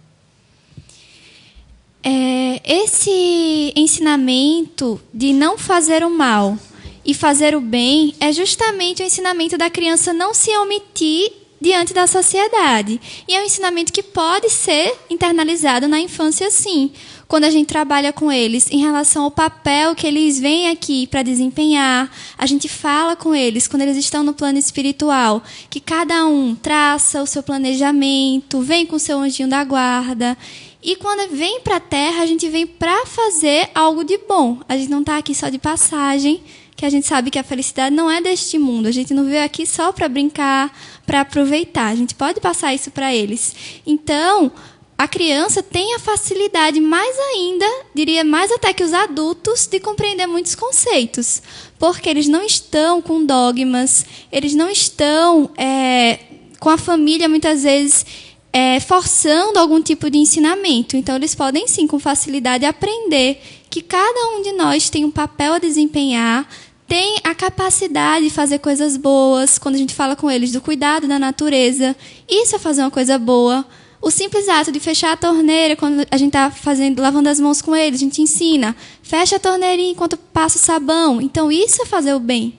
Esse ensinamento de não fazer o mal e fazer o bem é justamente o ensinamento da criança não se omitir diante da sociedade. E é um ensinamento que pode ser internalizado na infância, sim. Quando a gente trabalha com eles em relação ao papel que eles vêm aqui para desempenhar, a gente fala com eles, quando eles estão no plano espiritual, que cada um traça o seu planejamento, vem com o seu anjinho da guarda. E quando vem para a Terra, a gente vem para fazer algo de bom. A gente não está aqui só de passagem, que a gente sabe que a felicidade não é deste mundo. A gente não veio aqui só para brincar, para aproveitar. A gente pode passar isso para eles. Então, a criança tem a facilidade, mais ainda, diria mais até que os adultos, de compreender muitos conceitos. Porque eles não estão com dogmas, eles não estão com a família, muitas vezes, forçando algum tipo de ensinamento. Então, eles podem, sim, com facilidade, aprender que cada um de nós tem um papel a desempenhar, tem a capacidade de fazer coisas boas. Quando a gente fala com eles do cuidado da natureza, isso é fazer uma coisa boa. O simples ato de fechar a torneira, quando a gente está lavando as mãos com eles, a gente ensina, fecha a torneirinha enquanto passa o sabão. Então, isso é fazer o bem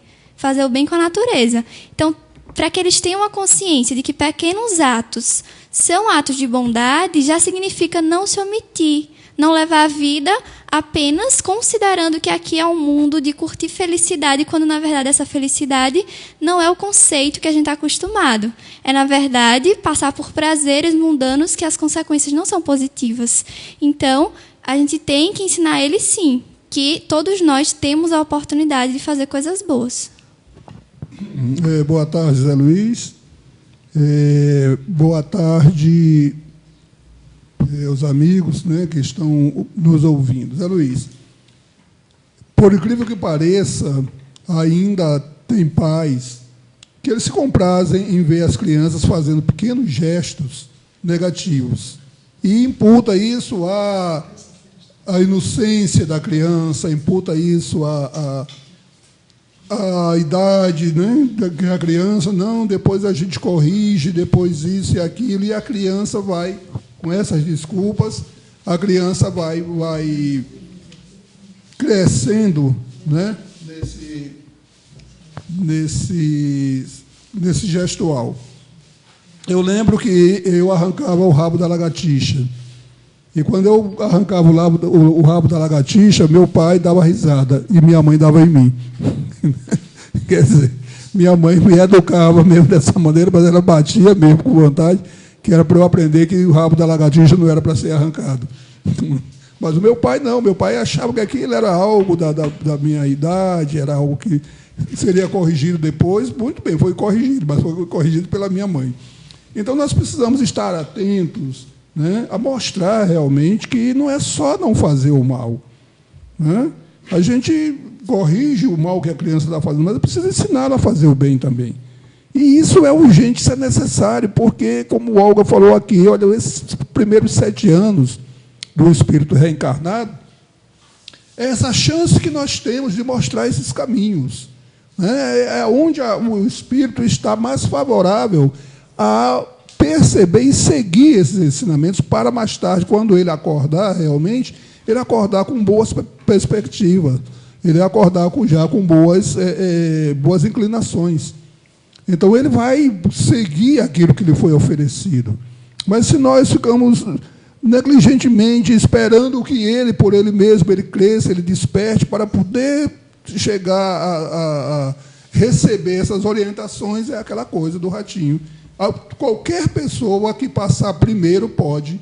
com a natureza. Então, para que eles tenham a consciência de que pequenos atos são atos de bondade, já significa não se omitir, não levar a vida apenas considerando que aqui é um mundo de curtir felicidade, quando, na verdade, essa felicidade não é o conceito que a gente está acostumado. É, na verdade, passar por prazeres mundanos que as consequências não são positivas. Então, a gente tem que ensinar ele, sim, que todos nós temos a oportunidade de fazer coisas boas. Boa tarde, Zé Luiz. Boa tarde, os amigos, né, que estão nos ouvindo. Zé Luiz, por incrível que pareça, ainda tem pais que eles se comprazem em ver as crianças fazendo pequenos gestos negativos e imputa isso à inocência da criança, imputa isso à idade, né, da criança. Não, depois a gente corrige, depois isso e aquilo, e a criança vai, com essas desculpas, a criança vai crescendo, né, nesse gestual. Eu lembro que eu arrancava o rabo da lagartixa. E quando eu arrancava o rabo da lagartixa, meu pai dava risada e minha mãe dava em mim. Quer dizer, minha mãe me educava mesmo dessa maneira, mas ela batia mesmo com vontade, que era para eu aprender que o rabo da lagartixa não era para ser arrancado. Mas o meu pai não, meu pai achava que aquilo era algo da minha idade, era algo que seria corrigido depois. Muito bem, foi corrigido, mas foi corrigido pela minha mãe. Então, nós precisamos estar atentos, né, a mostrar realmente que não é só não fazer o mal, né? A gente corrige o mal que a criança está fazendo, mas precisa ensinar a fazer o bem também. E isso é urgente, isso é necessário, porque, como o Olga falou aqui, olha, esses primeiros 7 anos do espírito reencarnado, é essa chance que nós temos de mostrar esses caminhos, né? É onde o espírito está mais favorável a perceber e seguir esses ensinamentos para mais tarde, quando ele acordar realmente, ele acordar com boas perspectivas, ele acordar já com boas inclinações. Então, ele vai seguir aquilo que lhe foi oferecido. Mas, se nós ficamos negligentemente esperando que ele, por ele mesmo, ele cresça, ele desperte, para poder chegar a receber essas orientações, é aquela coisa do ratinho. Qualquer pessoa que passar primeiro pode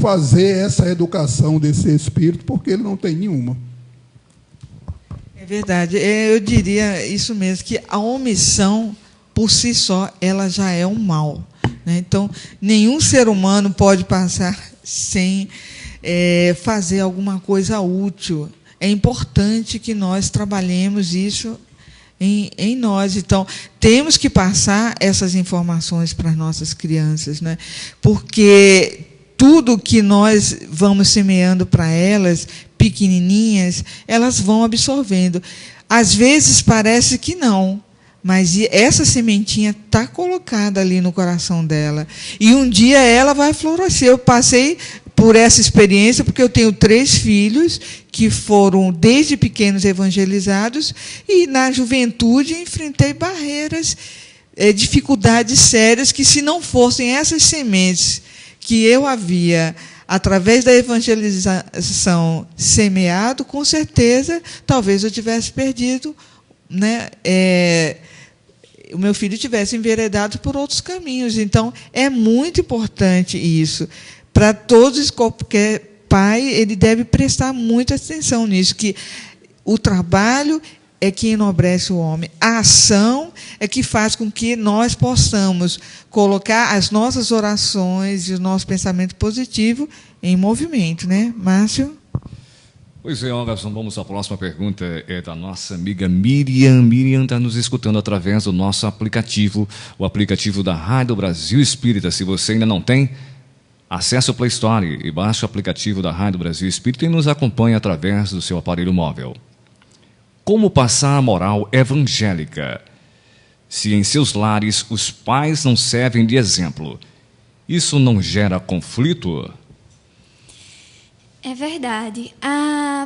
fazer essa educação desse espírito, porque ele não tem nenhuma. É verdade. Eu diria isso mesmo, que a omissão, por si só, ela já é um mal, né? Então, nenhum ser humano pode passar sem fazer alguma coisa útil. É importante que nós trabalhemos isso em nós. Então, temos que passar essas informações para as nossas crianças, né? Porque tudo que nós vamos semeando para elas, pequenininhas, elas vão absorvendo. Às vezes parece que não, mas essa sementinha está colocada ali no coração dela. E um dia ela vai florescer. Eu passei por essa experiência, porque eu tenho 3 filhos que foram, desde pequenos, evangelizados, e, na juventude, enfrentei barreiras, dificuldades sérias, que, se não fossem essas sementes que eu havia, através da evangelização, semeado, com certeza, talvez eu tivesse perdido, né, o meu filho tivesse enveredado por outros caminhos. Então, é muito importante isso. Para todos, qualquer pai, ele deve prestar muita atenção nisso, que o trabalho é que enobrece o homem. A ação é que faz com que nós possamos colocar as nossas orações e o nosso pensamento positivo em movimento, né, Márcio? Pois é, Anderson, vamos à próxima pergunta. É da nossa amiga Miriam. Miriam está nos escutando através do nosso aplicativo, o aplicativo da Rádio Brasil Espírita. Se você ainda não tem, acesse o Play Store e baixe o aplicativo da Rádio Brasil Espírita e nos acompanhe através do seu aparelho móvel. Como passar a moral evangélica? Se em seus lares os pais não servem de exemplo, isso não gera conflito? É verdade. A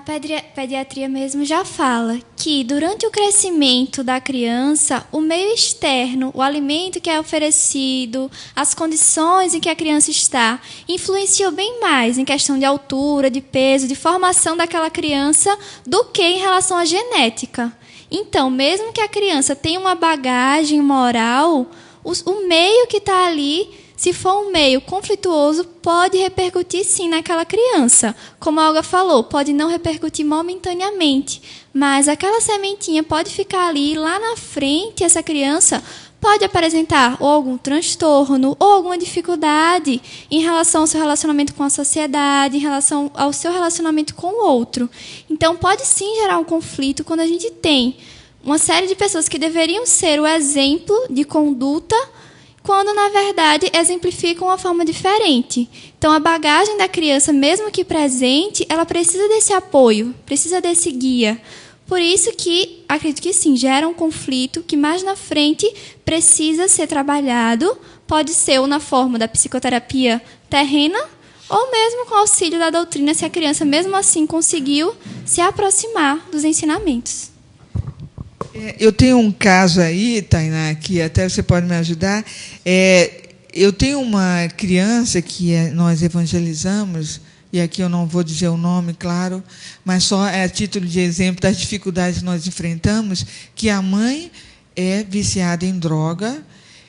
pediatria mesmo já fala que durante o crescimento da criança, o meio externo, o alimento que é oferecido, as condições em que a criança está, influenciam bem mais em questão de altura, de peso, de formação daquela criança do que em relação à genética. Então, mesmo que a criança tenha uma bagagem moral, o meio que está ali, se for um meio conflituoso, pode repercutir sim naquela criança. Como a Olga falou, pode não repercutir momentaneamente, mas aquela sementinha pode ficar ali, lá na frente, essa criança pode apresentar ou algum transtorno ou alguma dificuldade em relação ao seu relacionamento com a sociedade, em relação ao seu relacionamento com o outro. Então, pode sim gerar um conflito quando a gente tem uma série de pessoas que deveriam ser o exemplo de conduta, quando, na verdade, exemplificam uma forma diferente. Então, a bagagem da criança, mesmo que presente, ela precisa desse apoio, precisa desse guia. Por isso que, acredito que sim, gera um conflito que mais na frente precisa ser trabalhado, pode ser ou na forma da psicoterapia terrena, ou mesmo com o auxílio da doutrina, se a criança, mesmo assim, conseguiu se aproximar dos ensinamentos. Eu tenho um caso aí, Tainá, que até você pode me ajudar. Eu tenho uma criança que nós evangelizamos, e aqui eu não vou dizer o nome, claro, mas só a título de exemplo das dificuldades que nós enfrentamos, que a mãe é viciada em droga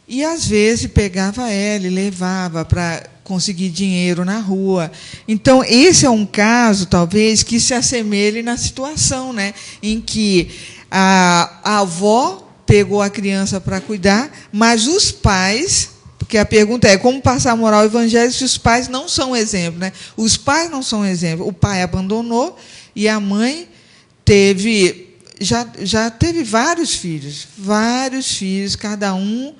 e, às vezes, pegava ela e levava para conseguir dinheiro na rua. Então, esse é um caso, talvez, que se assemelhe na situação, né, em que a avó pegou a criança para cuidar, mas os pais, porque a pergunta é como passar a moral evangélica se os pais não são exemplo, né? Os pais não são exemplo. O pai abandonou e a mãe já teve vários filhos, cada um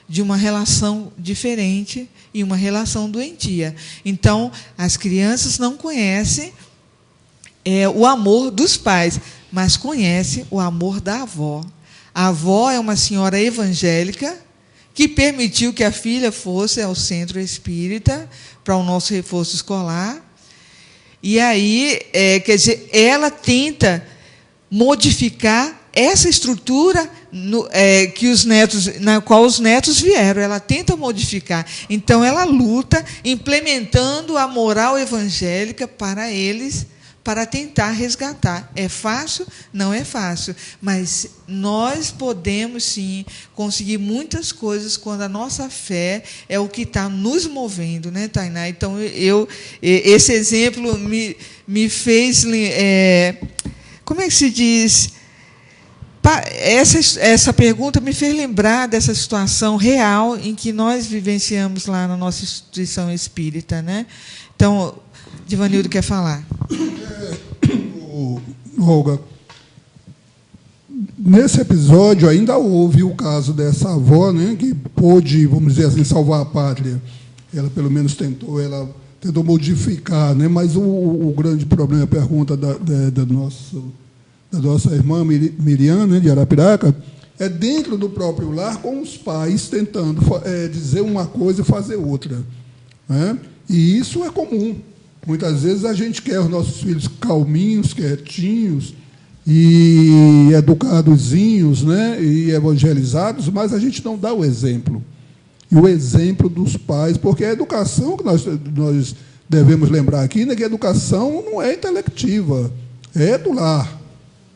de uma relação diferente e uma relação doentia. Então, as crianças não conhecem o amor dos pais, mas conhece o amor da avó. A avó é uma senhora evangélica que permitiu que a filha fosse ao centro espírita para o nosso reforço escolar. E aí, quer dizer, ela tenta modificar essa estrutura na qual os netos vieram. Ela tenta modificar. Então, ela luta implementando a moral evangélica para eles, para tentar resgatar. É fácil? Não é fácil. Mas nós podemos, sim, conseguir muitas coisas quando a nossa fé é o que está nos movendo, né, Tainá? Então, esse exemplo me fez... como é que se diz? Essa pergunta me fez lembrar dessa situação real em que nós vivenciamos lá na nossa instituição espírita, né? Então, Divanildo quer falar. Olga, nesse episódio ainda houve o caso dessa avó, né, que pôde, vamos dizer assim, salvar a pátria. Ela, pelo menos, tentou modificar, né, mas o grande problema, a pergunta da nossa irmã Miriam, né, de Arapiraca, é dentro do próprio lar, com os pais tentando dizer uma coisa e fazer outra, né? E isso é comum. Muitas vezes a gente quer os nossos filhos calminhos, quietinhos e educadozinhos, né, e evangelizados, mas a gente não dá o exemplo. E o exemplo dos pais, porque a educação que nós devemos lembrar aqui, né, que a educação não é intelectiva, é do lar.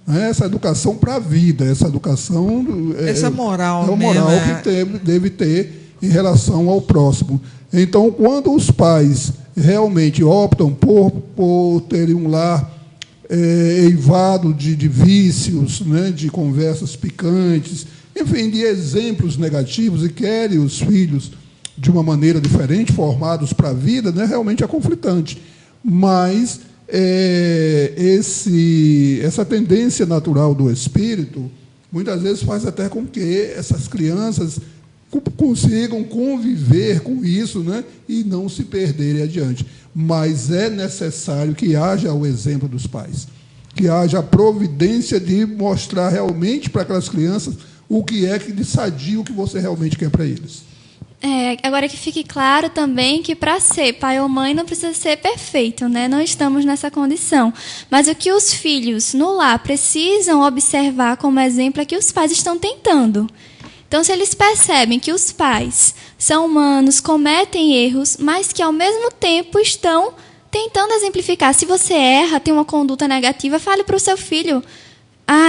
Essa educação para a vida, essa educação... Essa moral, é a moral que deve ter em relação ao próximo. Então, quando os pais realmente optam por terem um lar eivado de vícios, né, de conversas picantes, enfim, de exemplos negativos, e querem os filhos de uma maneira diferente, formados para a vida, né, realmente é conflitante. Mas essa tendência natural do espírito, muitas vezes faz até com que essas crianças consigam conviver com isso, né, e não se perderem adiante. Mas é necessário que haja o exemplo dos pais, que haja a providência de mostrar realmente para aquelas crianças o que é que de sadio que você realmente quer para eles. Agora que fique claro também que para ser pai ou mãe não precisa ser perfeito, né? Não estamos nessa condição. Mas o que os filhos no lar precisam observar como exemplo é que os pais estão tentando. Então, se eles percebem que os pais são humanos, cometem erros, mas que ao mesmo tempo estão tentando exemplificar. Se você erra, tem uma conduta negativa, fale para o seu filho: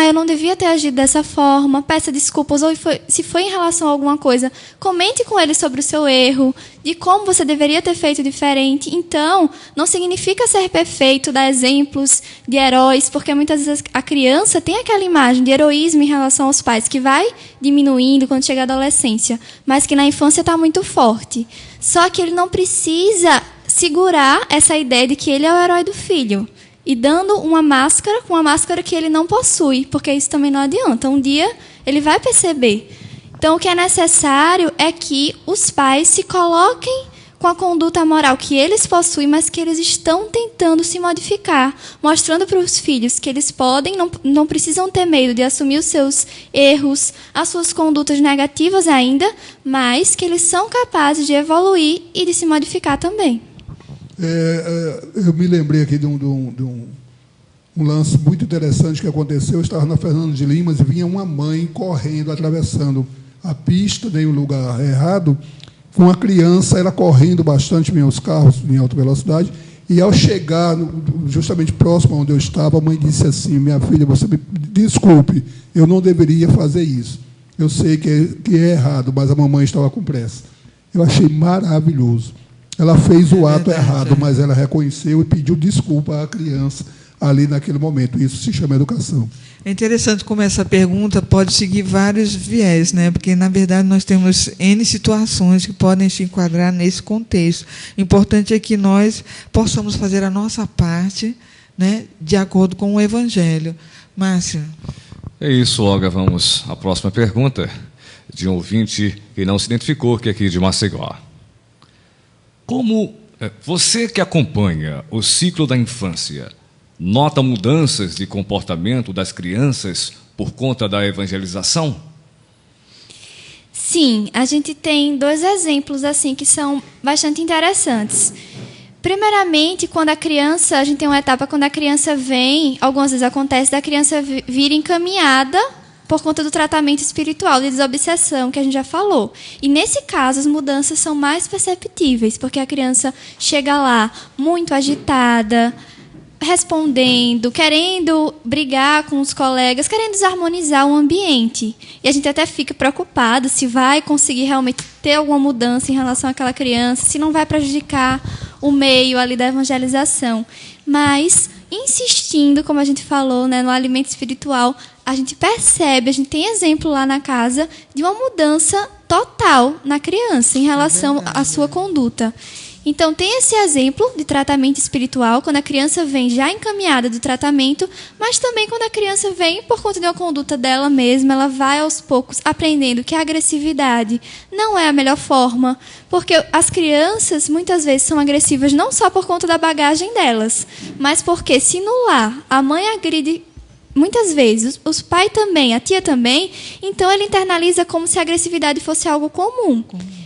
eu não devia ter agido dessa forma, peça desculpas, ou se foi em relação a alguma coisa, comente com ele sobre o seu erro, de como você deveria ter feito diferente. Então, não significa ser perfeito, dar exemplos de heróis, porque muitas vezes a criança tem aquela imagem de heroísmo em relação aos pais, que vai diminuindo quando chega a adolescência, mas que na infância está muito forte. Só que ele não precisa segurar essa ideia de que ele é o herói do filho, e dando uma máscara que ele não possui, porque isso também não adianta. Um dia ele vai perceber. Então, o que é necessário é que os pais se coloquem com a conduta moral que eles possuem, mas que eles estão tentando se modificar, mostrando para os filhos que eles podem, não precisam ter medo de assumir os seus erros, as suas condutas negativas ainda, mas que eles são capazes de evoluir e de se modificar também. Eu me lembrei aqui de um lance muito interessante que aconteceu. Eu estava na Fernando de Limas e vinha uma mãe correndo, atravessando a pista, em um lugar errado, com a criança, ela correndo bastante, vinha os carros em alta velocidade, e ao chegar justamente próximo onde eu estava, a mãe disse assim: minha filha, você me desculpe, eu não deveria fazer isso. Eu sei que é errado, mas a mamãe estava com pressa. Eu achei maravilhoso. Ela fez o ato errado, mas ela reconheceu e pediu desculpa à criança ali naquele momento. Isso se chama educação. É interessante como essa pergunta pode seguir vários viés, né? Porque, na verdade, nós temos N situações que podem se enquadrar nesse contexto. O importante é que nós possamos fazer a nossa parte, né, de acordo com o Evangelho. Márcio. É isso, Olga. Vamos à próxima pergunta de um ouvinte que não se identificou, que é aqui de Maceió. Como você que acompanha o ciclo da infância, nota mudanças de comportamento das crianças por conta da evangelização? Sim, a gente tem 2 exemplos assim que são bastante interessantes. Primeiramente, quando a criança, a gente tem uma etapa quando a criança vem, algumas vezes acontece da criança vir encaminhada por conta do tratamento espiritual de desobsessão, que a gente já falou. E, nesse caso, as mudanças são mais perceptíveis, porque a criança chega lá muito agitada, respondendo, querendo brigar com os colegas, querendo desarmonizar o ambiente. E a gente até fica preocupado se vai conseguir realmente ter alguma mudança em relação àquela criança, se não vai prejudicar o meio ali da evangelização. Mas, insistindo, como a gente falou, né, no alimento espiritual, a gente percebe, a gente tem exemplo lá na casa de uma mudança total na criança em relação à sua conduta. Então, tem esse exemplo de tratamento espiritual, quando a criança vem já encaminhada do tratamento, mas também quando a criança vem por conta de uma conduta dela mesma, ela vai aos poucos aprendendo que a agressividade não é a melhor forma, porque as crianças muitas vezes são agressivas não só por conta da bagagem delas, mas porque se no lar a mãe agride muitas vezes, os pais também, a tia também, então ele internaliza como se a agressividade fosse algo comum.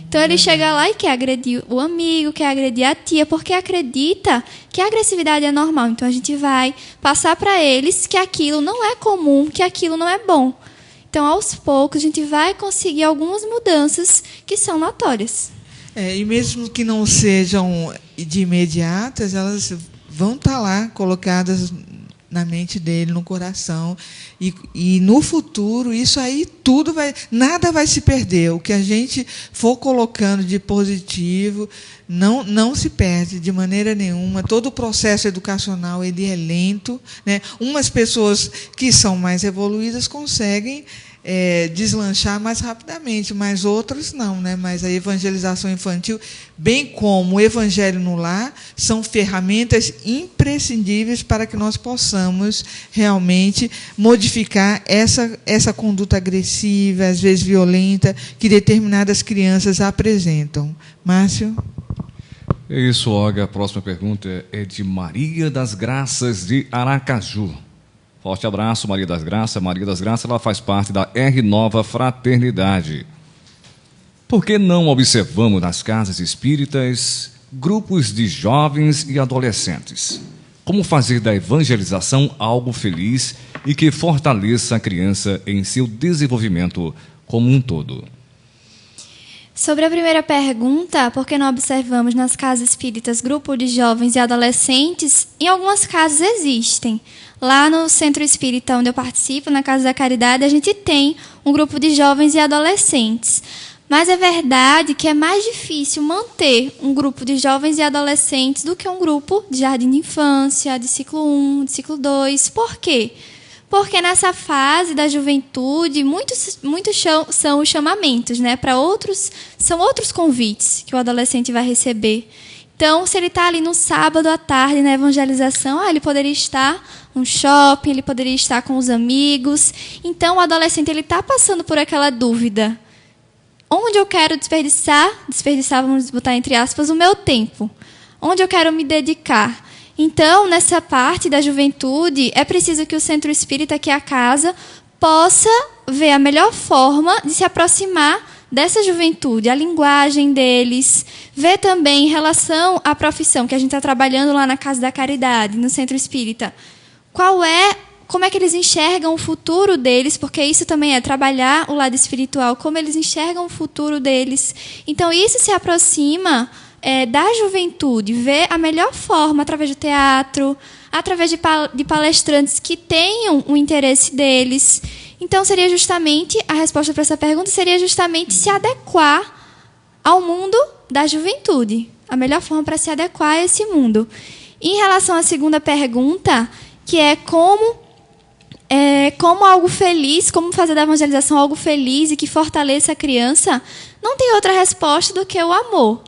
Então ele chega lá e quer agredir o amigo, quer agredir a tia, porque acredita que a agressividade é normal. Então a gente vai passar para eles que aquilo não é comum, que aquilo não é bom. Então, aos poucos, a gente vai conseguir algumas mudanças que são notórias. E mesmo que não sejam de imediatas, elas vão estar lá colocadas na mente dele, no coração, e no futuro isso aí tudo nada vai se perder. O que a gente for colocando de positivo não se perde de maneira nenhuma. Todo o processo educacional ele é lento, né? Umas pessoas que são mais evoluídas conseguem deslanchar mais rapidamente, mas outras não, né? Mas a evangelização infantil, bem como o evangelho no lar, são ferramentas imprescindíveis para que nós possamos realmente modificar essa conduta agressiva, às vezes violenta, que determinadas crianças apresentam. Márcio? É isso, Olga. A próxima pergunta é de Maria das Graças, de Aracaju. Forte abraço, Maria das Graças. Maria das Graças, ela faz parte da R Nova Fraternidade. Por que não observamos nas casas espíritas grupos de jovens e adolescentes? Como fazer da evangelização algo feliz e que fortaleça a criança em seu desenvolvimento como um todo? Sobre a primeira pergunta, por que não observamos nas casas espíritas grupos de jovens e adolescentes? Em algumas casas existem. Lá no Centro Espírita, onde eu participo, na Casa da Caridade, a gente tem um grupo de jovens e adolescentes. Mas é verdade que é mais difícil manter um grupo de jovens e adolescentes do que um grupo de jardim de infância, de ciclo 1, de ciclo 2. Por quê? Porque nessa fase da juventude, muitos são os chamamentos, né? São outros convites que o adolescente vai receber. Então, se ele está ali no sábado à tarde, na evangelização, ele poderia estar no shopping, ele poderia estar com os amigos. Então, o adolescente está passando por aquela dúvida. Onde eu quero desperdiçar, vamos botar entre aspas, o meu tempo? Onde eu quero me dedicar? Então, nessa parte da juventude, é preciso que o Centro Espírita, que é a casa, possa ver a melhor forma de se aproximar dessa juventude, a linguagem deles, ver também em relação à profissão que a gente está trabalhando lá na Casa da Caridade, no Centro Espírita. Como é que eles enxergam o futuro deles, porque isso também é trabalhar o lado espiritual, como eles enxergam o futuro deles. Então, isso se aproxima da juventude, ver a melhor forma através do teatro, através de palestrantes que tenham o interesse deles. Então, seria justamente, a resposta para essa pergunta seria justamente se adequar ao mundo da juventude. A melhor forma para se adequar a esse mundo. Em relação à segunda pergunta, que é como algo feliz, como fazer da evangelização algo feliz e que fortaleça a criança, não tem outra resposta do que o amor.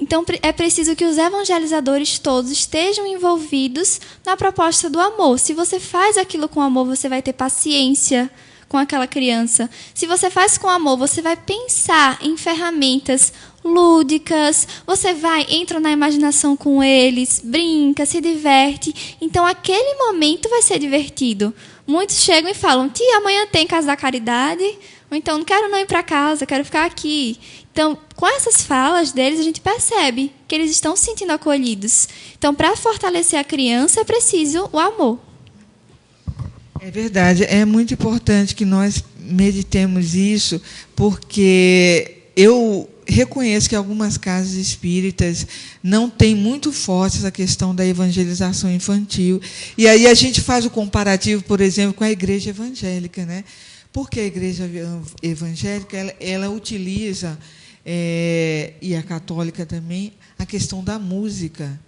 Então, é preciso que os evangelizadores todos estejam envolvidos na proposta do amor. Se você faz aquilo com amor, você vai ter paciência com aquela criança. Se você faz com amor, você vai pensar em ferramentas lúdicas, você entra na imaginação com eles, brinca, se diverte. Então, aquele momento vai ser divertido. Muitos chegam e falam, tia, amanhã tem Casa da Caridade, ou então, não quero não ir para casa, quero ficar aqui. Então, com essas falas deles, a gente percebe que eles estão se sentindo acolhidos. Então, para fortalecer a criança, é preciso o amor. É verdade, é muito importante que nós meditemos isso, porque eu reconheço que algumas casas espíritas não têm muito forte essa questão da evangelização infantil. E aí a gente faz o comparativo, por exemplo, com a igreja evangélica, né? Porque a igreja evangélica ela utiliza, e a católica também, a questão da música,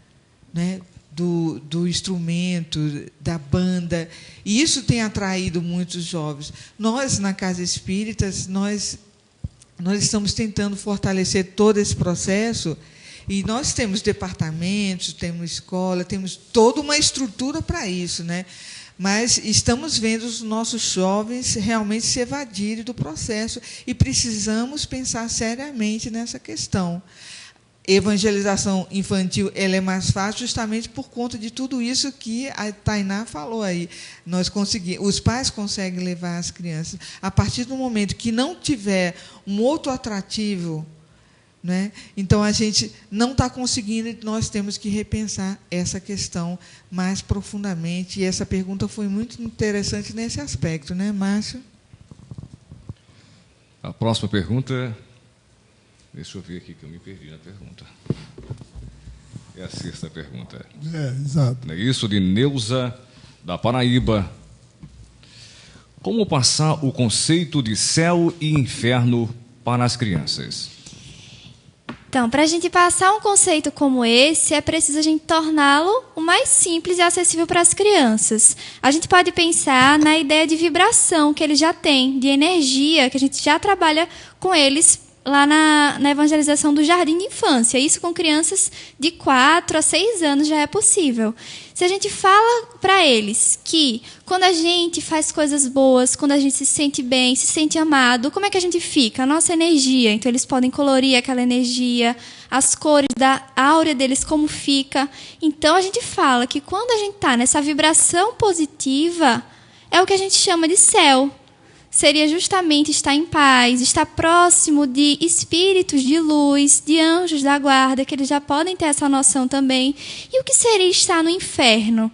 né? Do instrumento, da banda. E isso tem atraído muitos jovens. Nós, na Casa Espíritas, nós estamos tentando fortalecer todo esse processo e nós temos departamentos, temos escola, temos toda uma estrutura para isso, né? Mas estamos vendo os nossos jovens realmente se evadirem do processo e precisamos pensar seriamente nessa questão. Evangelização infantil ela é mais fácil justamente por conta de tudo isso que a Tainá falou aí. Os pais conseguem levar as crianças. A partir do momento que não tiver um outro atrativo, né, então a gente não está conseguindo e nós temos que repensar essa questão mais profundamente. E essa pergunta foi muito interessante nesse aspecto, né, Márcio? A próxima pergunta... Deixa eu ver aqui que eu me perdi na pergunta. É a sexta pergunta. Exato. É isso, de Neuza, da Paraíba. Como passar o conceito de céu e inferno para as crianças? Então, para a gente passar um conceito como esse, é preciso a gente torná-lo o mais simples e acessível para as crianças. A gente pode pensar na ideia de vibração que eles já têm, de energia, que a gente já trabalha com eles lá na evangelização do jardim de infância. Isso com crianças de 4 a 6 anos já é possível. Se a gente fala para eles que quando a gente faz coisas boas, quando a gente se sente bem, se sente amado, como é que a gente fica? A nossa energia. Então, eles podem colorir aquela energia, as cores da áurea deles, como fica. Então, a gente fala que quando a gente está nessa vibração positiva, é o que a gente chama de céu. seria justamente estar em paz, estar próximo de espíritos de luz, de anjos da guarda, que eles já podem ter essa noção também. E o que seria estar no inferno?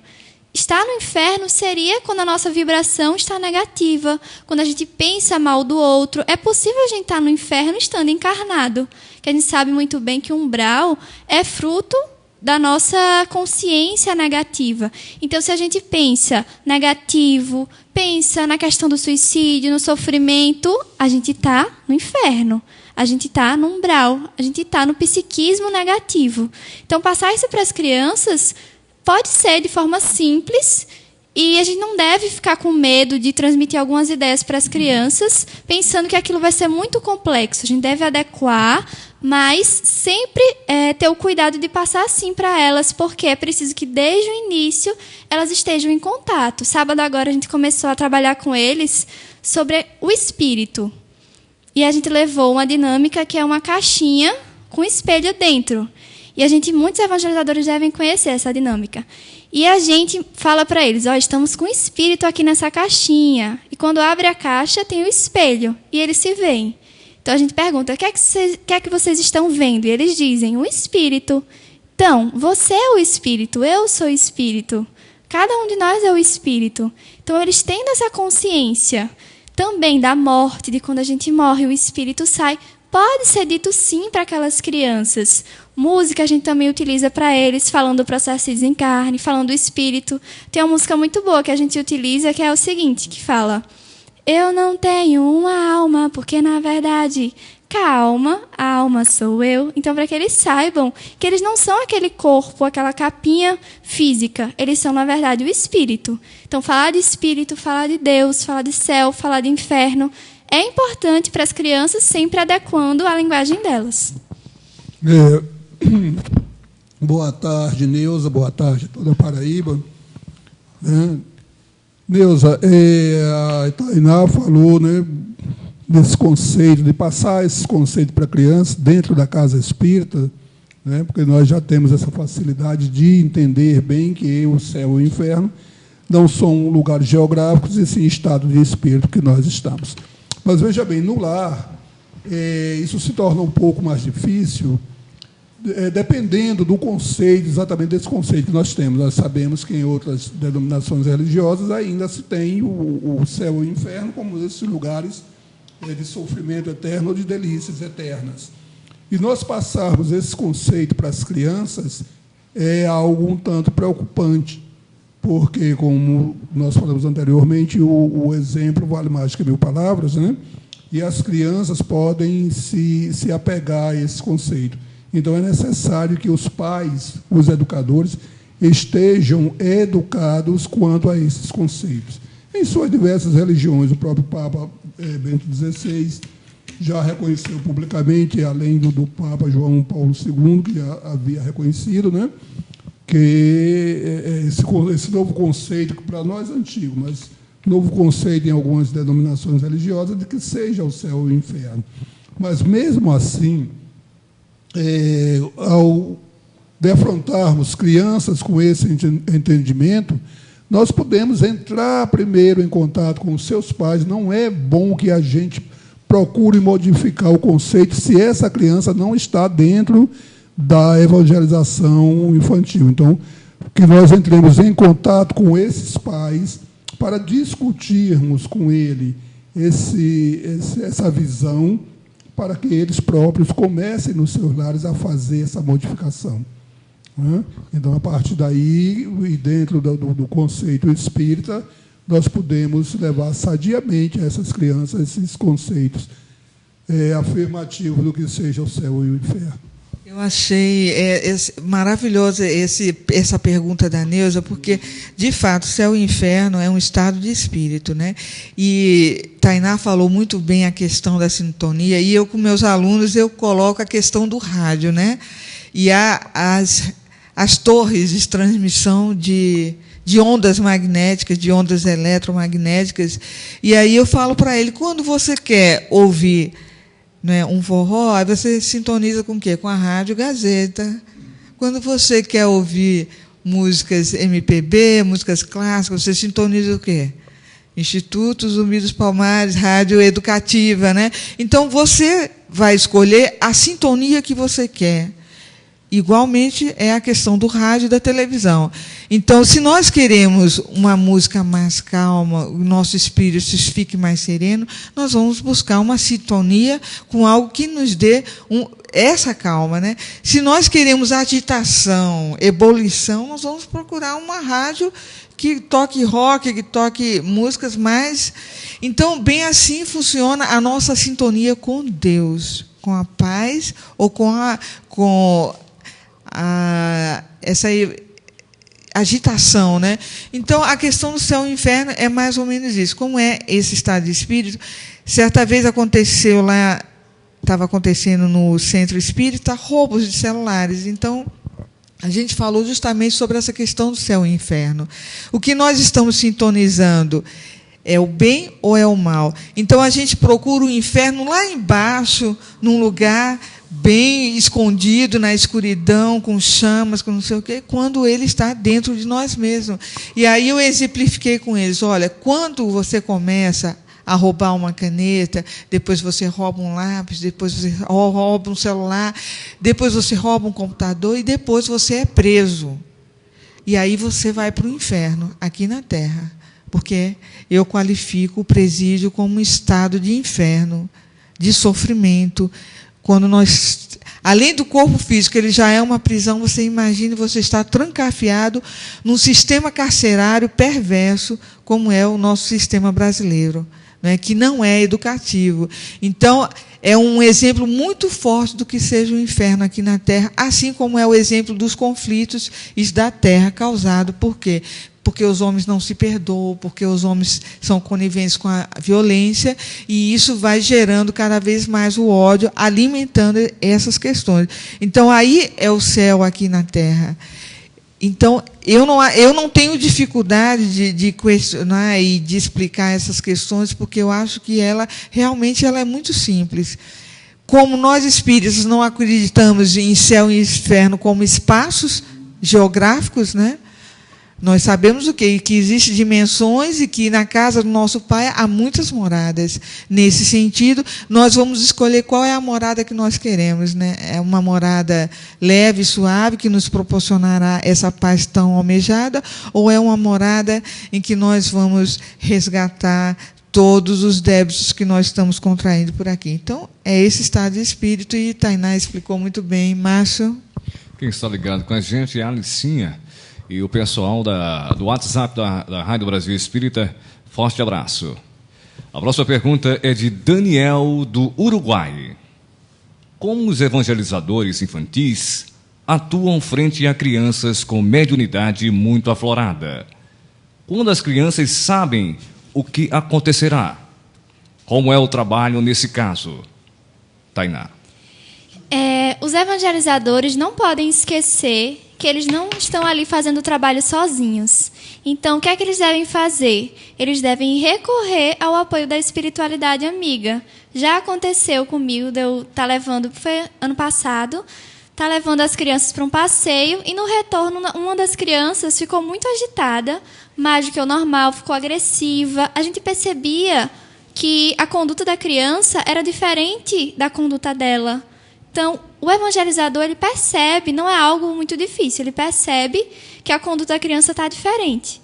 Estar no inferno seria quando a nossa vibração está negativa, quando a gente pensa mal do outro. É possível a gente estar no inferno estando encarnado, que a gente sabe muito bem que o umbral é fruto da nossa consciência negativa. Então, se a gente pensa negativo, pensa na questão do suicídio, no sofrimento, a gente está no inferno. A gente está no umbral, a gente está no psiquismo negativo. Então, passar isso para as crianças pode ser de forma simples e a gente não deve ficar com medo de transmitir algumas ideias para as crianças, pensando que aquilo vai ser muito complexo. A gente deve adequar, mas sempre ter o cuidado de passar assim para elas, porque é preciso que, desde o início, elas estejam em contato. Sábado agora a gente começou a trabalhar com eles sobre o espírito. E a gente levou uma dinâmica que é uma caixinha com espelho dentro. E muitos evangelizadores devem conhecer essa dinâmica. E a gente fala para eles, estamos com o espírito aqui nessa caixinha. E quando abre a caixa, tem o espelho. E eles se veem. Então a gente pergunta, o que é que vocês estão vendo? E eles dizem, o espírito. Então, você é o espírito, eu sou o espírito. Cada um de nós é o espírito. Então eles tendo essa consciência também da morte, de quando a gente morre, o espírito sai. Pode ser dito sim para aquelas crianças. Música a gente também utiliza para eles, falando do processo de desencarne, falando do espírito. Tem uma música muito boa que a gente utiliza, que é o seguinte, que fala: eu não tenho uma alma, porque na verdade, calma, a alma sou eu. Então, para que eles saibam que eles não são aquele corpo, aquela capinha física. Eles são, na verdade, o espírito. Então, falar de espírito, falar de Deus, falar de céu, falar de inferno, é importante para as crianças, sempre adequando a linguagem delas. Boa tarde, Neuza. Boa tarde a toda a Paraíba. Neuza, a Tainá falou, desse conceito, de passar esse conceito para a criança dentro da casa espírita, porque nós já temos essa facilidade de entender bem que o céu e o inferno não são lugares geográficos, e sim estado de espírito que nós estamos. Mas, veja bem, no lar, isso se torna um pouco mais difícil, dependendo do conceito, exatamente desse conceito que nós temos. Nós sabemos que em outras denominações religiosas ainda se tem o céu e o inferno como esses lugares de sofrimento eterno ou de delícias eternas. E nós passarmos esse conceito para as crianças é algo um tanto preocupante, porque, como nós falamos anteriormente, o exemplo vale mais que 1000 palavras, e as crianças podem se apegar a esse conceito. Então, é necessário que os pais, os educadores, estejam educados quanto a esses conceitos. Em suas diversas religiões, o próprio Papa Bento XVI já reconheceu publicamente, além do Papa João Paulo II, que já havia reconhecido, que esse novo conceito, que para nós é antigo, mas novo conceito em algumas denominações religiosas, de que seja o céu e o inferno. Mas, mesmo assim, ao defrontarmos crianças com esse entendimento, nós podemos entrar primeiro em contato com os seus pais. Não é bom que a gente procure modificar o conceito se essa criança não está dentro da evangelização infantil. Então, que nós entremos em contato com esses pais para discutirmos com ele essa visão, para que eles próprios comecem nos seus lares a fazer essa modificação. Então, a partir daí, e dentro do conceito espírita, nós podemos levar sadiamente a essas crianças esses conceitos afirmativos do que seja o céu e o inferno. Eu achei maravilhosa essa pergunta da Neuza, porque, de fato, céu e inferno é um estado de espírito, E Tainá falou muito bem a questão da sintonia, e eu, com meus alunos, eu coloco a questão do rádio, E as torres de transmissão de ondas magnéticas, de ondas eletromagnéticas, e aí eu falo para ele, quando você quer ouvir um forró, aí você sintoniza com o quê? Com a Rádio Gazeta. Quando você quer ouvir músicas MPB, músicas clássicas, você sintoniza o quê? Instituto Zumbi dos Palmares, rádio educativa, né? Então, você vai escolher a sintonia que você quer. Igualmente é a questão do rádio e da televisão. Então, se nós queremos uma música mais calma, o nosso espírito fique mais sereno, nós vamos buscar uma sintonia com algo que nos dê essa calma, né? Se nós queremos agitação, ebulição, nós vamos procurar uma rádio que toque rock, que toque músicas mais... Então, bem assim funciona a nossa sintonia com Deus, com a paz ou com essa agitação, né? Então, a questão do céu e inferno é mais ou menos isso. Como é esse estado de espírito? Certa vez aconteceu lá, estava acontecendo no centro espírita, roubos de celulares. Então, a gente falou justamente sobre essa questão do céu e inferno. O que nós estamos sintonizando é o bem ou é o mal? Então, a gente procura o inferno lá embaixo, num lugar bem escondido, na escuridão, com chamas, com não sei o quê, quando ele está dentro de nós mesmos. E aí eu exemplifiquei com eles, olha, quando você começa a roubar uma caneta, depois você rouba um lápis, depois você rouba um celular, depois você rouba um computador e depois você é preso. E aí você vai para o inferno, aqui na Terra. Porque eu qualifico o presídio como um estado de inferno, de sofrimento. Quando nós, além do corpo físico, ele já é uma prisão, você imagina você estar trancafiado num sistema carcerário perverso, como é o nosso sistema brasileiro, né, que não é educativo. Então, é um exemplo muito forte do que seja o inferno aqui na Terra, assim como é o exemplo dos conflitos da Terra causado por quê? Porque os homens não se perdoam, porque os homens são coniventes com a violência, e isso vai gerando cada vez mais o ódio, alimentando essas questões. Então, aí é o céu aqui na Terra. Então, eu não tenho dificuldade de questionar e de explicar essas questões, porque eu acho que realmente ela é muito simples. Como nós espíritas não acreditamos em céu e inferno como espaços geográficos, né? Nós sabemos o quê? Que existem dimensões e que na casa do nosso Pai há muitas moradas. Nesse sentido, nós vamos escolher qual é a morada que nós queremos, né? É uma morada leve, suave, que nos proporcionará essa paz tão almejada, ou é uma morada em que nós vamos resgatar todos os débitos que nós estamos contraindo por aqui? Então, é esse estado de espírito, e Tainá explicou muito bem. Márcio? Quem está ligado com a gente é a Alicinha. E o pessoal do WhatsApp da Rádio Brasil Espírita, forte abraço. A próxima pergunta é de Daniel, do Uruguai. Como os evangelizadores infantis atuam frente a crianças com mediunidade muito aflorada? Quando as crianças sabem o que acontecerá? Como é o trabalho nesse caso? Tainá. Os evangelizadores não podem esquecer que eles não estão ali fazendo o trabalho sozinhos. Então, o que é que eles devem fazer? Eles devem recorrer ao apoio da espiritualidade amiga. Já aconteceu comigo, de eu estar levando, foi ano passado, estar levando as crianças para um passeio, e no retorno, uma das crianças ficou muito agitada, mais do que o normal, ficou agressiva. A gente percebia que a conduta da criança era diferente da conduta dela. Então, o evangelizador, ele percebe, não é algo muito difícil, ele percebe que a conduta da criança está diferente.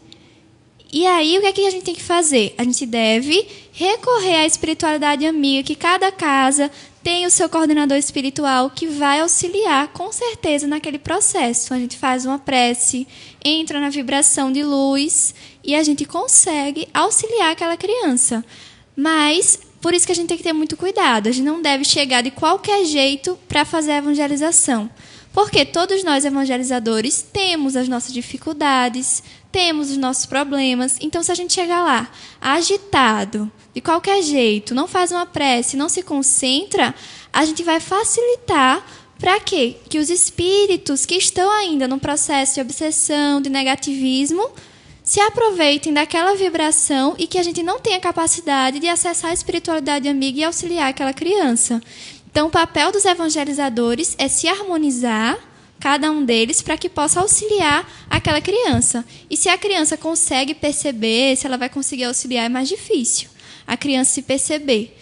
E aí, o que é que a gente tem que fazer? A gente deve recorrer à espiritualidade amiga, que cada casa tem o seu coordenador espiritual que vai auxiliar, com certeza, naquele processo. A gente faz uma prece, entra na vibração de luz e a gente consegue auxiliar aquela criança. Mas, por isso que a gente tem que ter muito cuidado. A gente não deve chegar de qualquer jeito para fazer a evangelização. Porque todos nós, evangelizadores, temos as nossas dificuldades, temos os nossos problemas. Então, se a gente chegar lá agitado, de qualquer jeito, não faz uma prece, não se concentra, a gente vai facilitar para quê? Que os espíritos que estão ainda no processo de obsessão, de negativismo, se aproveitem daquela vibração e que a gente não tenha capacidade de acessar a espiritualidade amiga e auxiliar aquela criança. Então, o papel dos evangelizadores é se harmonizar cada um deles para que possa auxiliar aquela criança. E se a criança consegue perceber, se ela vai conseguir auxiliar, é mais difícil a criança se perceber.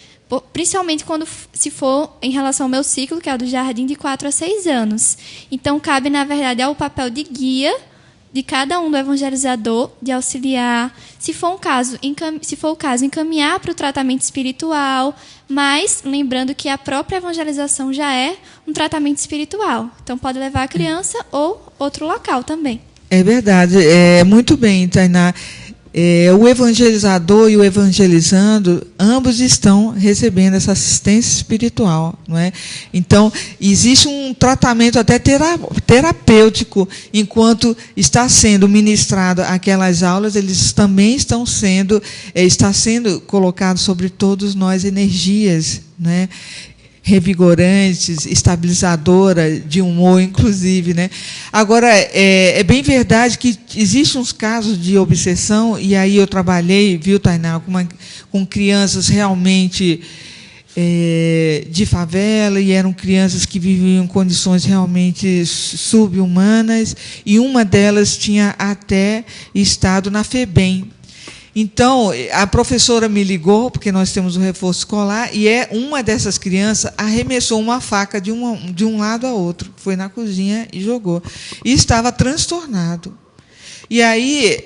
Principalmente se for em relação ao meu ciclo, que é o do jardim, de 4 a 6 anos. Então, cabe, na verdade, ao papel de guia de cada um do evangelizador, de auxiliar, se for o caso, encaminhar para o tratamento espiritual, mas lembrando que a própria evangelização já é um tratamento espiritual. Então, pode levar a criança ou outro local também. É verdade. Muito bem, Tainá. O evangelizador e o evangelizando, ambos estão recebendo essa assistência espiritual, não é? Então, existe um tratamento até terapêutico, enquanto está sendo ministrado aquelas aulas, eles também está sendo colocado sobre todos nós energias, né? Revigorantes, estabilizadora de humor, inclusive, né? Agora, é bem verdade que existem uns casos de obsessão, e aí eu trabalhei, viu, Tainá, com crianças realmente de favela, e eram crianças que viviam em condições realmente sub-humanas, e uma delas tinha até estado na FEBEM. Então, a professora me ligou, porque nós temos um reforço escolar, e uma dessas crianças arremessou uma faca de um lado a outro, foi na cozinha e jogou. E estava transtornado. E aí,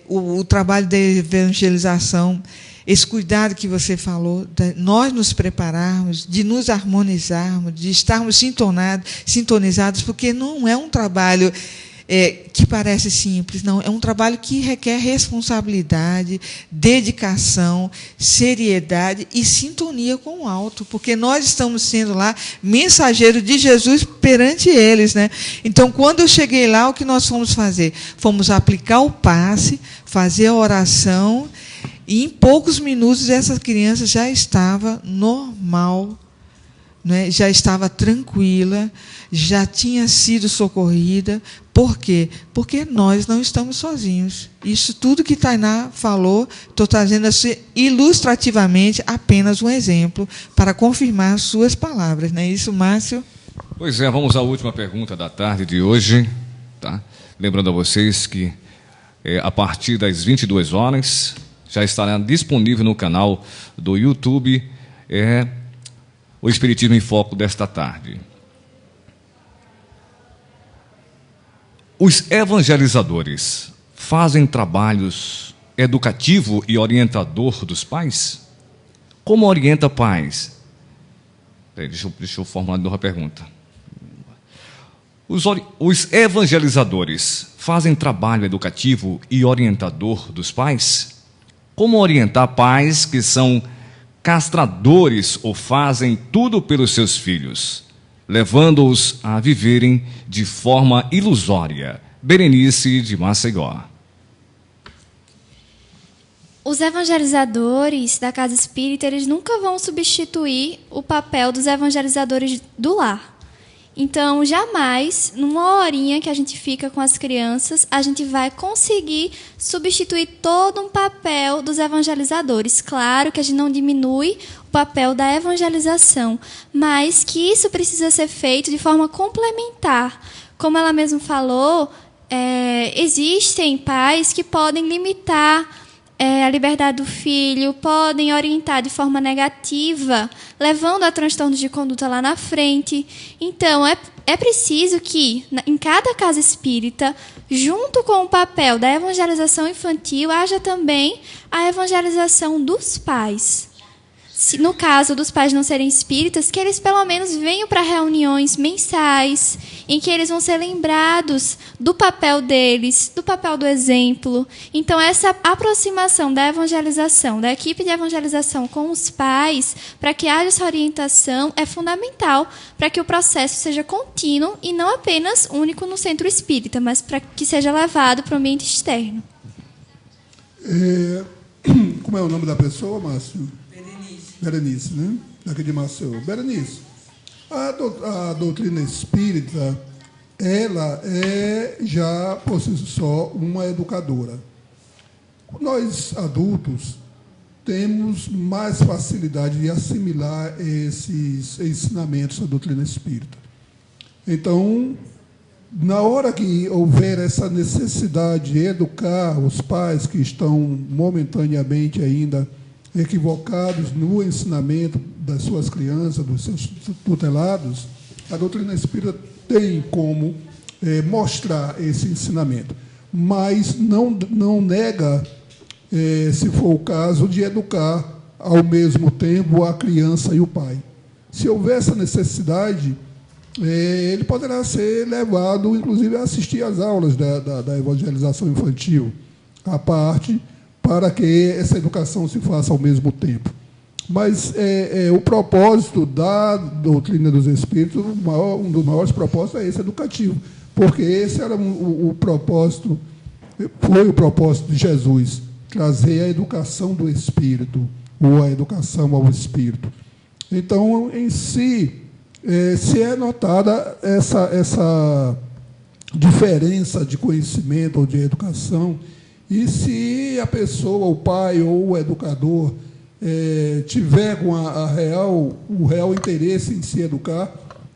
o trabalho da evangelização, esse cuidado que você falou, de nós nos prepararmos, de nos harmonizarmos, de estarmos sintonizados, porque não é um trabalho que parece simples, não. É um trabalho que requer responsabilidade, dedicação, seriedade e sintonia com o alto, porque nós estamos sendo lá mensageiros de Jesus perante eles, né? Então, quando eu cheguei lá, o que nós fomos fazer? Fomos aplicar o passe, fazer a oração, e em poucos minutos essa criança já estava normal, né? Já estava tranquila, já tinha sido socorrida. Por quê? Porque nós não estamos sozinhos. Isso tudo que Tainá falou, estou trazendo assim, ilustrativamente apenas um exemplo para confirmar suas palavras. Não é isso, Márcio? Pois é, vamos à última pergunta da tarde de hoje. Tá? Lembrando a vocês que a partir das 22 horas já estará disponível no canal do YouTube o Espiritismo em Foco desta tarde. Os evangelizadores fazem trabalhos educativo e orientador dos pais? Como orienta pais? Deixa eu formular de novo a pergunta. Os evangelizadores fazem trabalho educativo e orientador dos pais? Como orientar pais que são castradores ou fazem tudo pelos seus filhos, levando-os a viverem de forma ilusória? Berenice de Maceió. Os evangelizadores da casa espírita, eles nunca vão substituir o papel dos evangelizadores do lar. Então, jamais, numa horinha que a gente fica com as crianças, a gente vai conseguir substituir todo um papel dos evangelizadores. Claro que a gente não diminui o papel da evangelização, mas que isso precisa ser feito de forma complementar. Como ela mesma falou, existem pais que podem limitar a liberdade do filho, podem orientar de forma negativa, levando a transtornos de conduta lá na frente. Então, é preciso que, em cada casa espírita, junto com o papel da evangelização infantil, haja também a evangelização dos pais. No caso dos pais não serem espíritas, que eles pelo menos venham para reuniões mensais, em que eles vão ser lembrados do papel deles, do papel do exemplo. Então, essa aproximação da evangelização, da equipe de evangelização com os pais, para que haja essa orientação, é fundamental para que o processo seja contínuo e não apenas único no centro espírita, mas para que seja levado para o ambiente externo. Como é o nome da pessoa, Márcio? Berenice, né? Daqui de Maceió. Berenice, a doutrina espírita, ela é já, por si só, uma educadora. Nós, adultos, temos mais facilidade de assimilar esses ensinamentos da doutrina espírita. Então, na hora que houver essa necessidade de educar os pais que estão momentaneamente ainda equivocados no ensinamento das suas crianças, dos seus tutelados, a doutrina espírita tem como mostrar esse ensinamento, mas não nega, se for o caso, de educar ao mesmo tempo a criança e o pai. Se houver essa necessidade, ele poderá ser levado, inclusive, a assistir às aulas da evangelização infantil, à parte, para que essa educação se faça ao mesmo tempo. Mas o propósito da doutrina dos Espíritos, um dos maiores propósitos é esse educativo, porque esse era o propósito, foi o propósito de Jesus, trazer a educação do Espírito, ou a educação ao Espírito. Então, em si, se é notada essa diferença de conhecimento ou de educação, e se a pessoa, o pai ou o educador, tiver com o real interesse em se educar,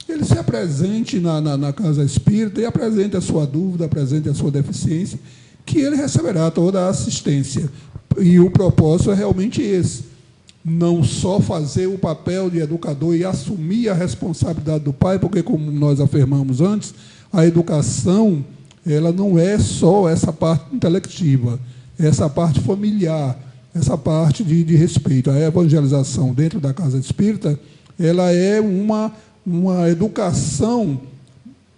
ele se apresente na casa espírita e apresente a sua dúvida, apresente a sua deficiência, que ele receberá toda a assistência. E o propósito é realmente esse: não só fazer o papel de educador e assumir a responsabilidade do pai, porque, como nós afirmamos antes, a educação ela não é só essa parte intelectiva, essa parte familiar, essa parte de respeito. A evangelização dentro da casa espírita, ela é uma educação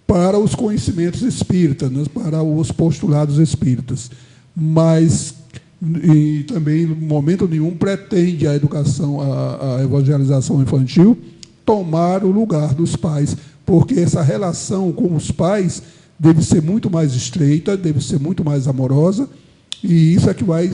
para os conhecimentos espíritas, né, para os postulados espíritas. Mas, e também, em momento nenhum, pretende a educação, a evangelização infantil, tomar o lugar dos pais, porque essa relação com os pais deve ser muito mais estreita, deve ser muito mais amorosa, e isso é que vai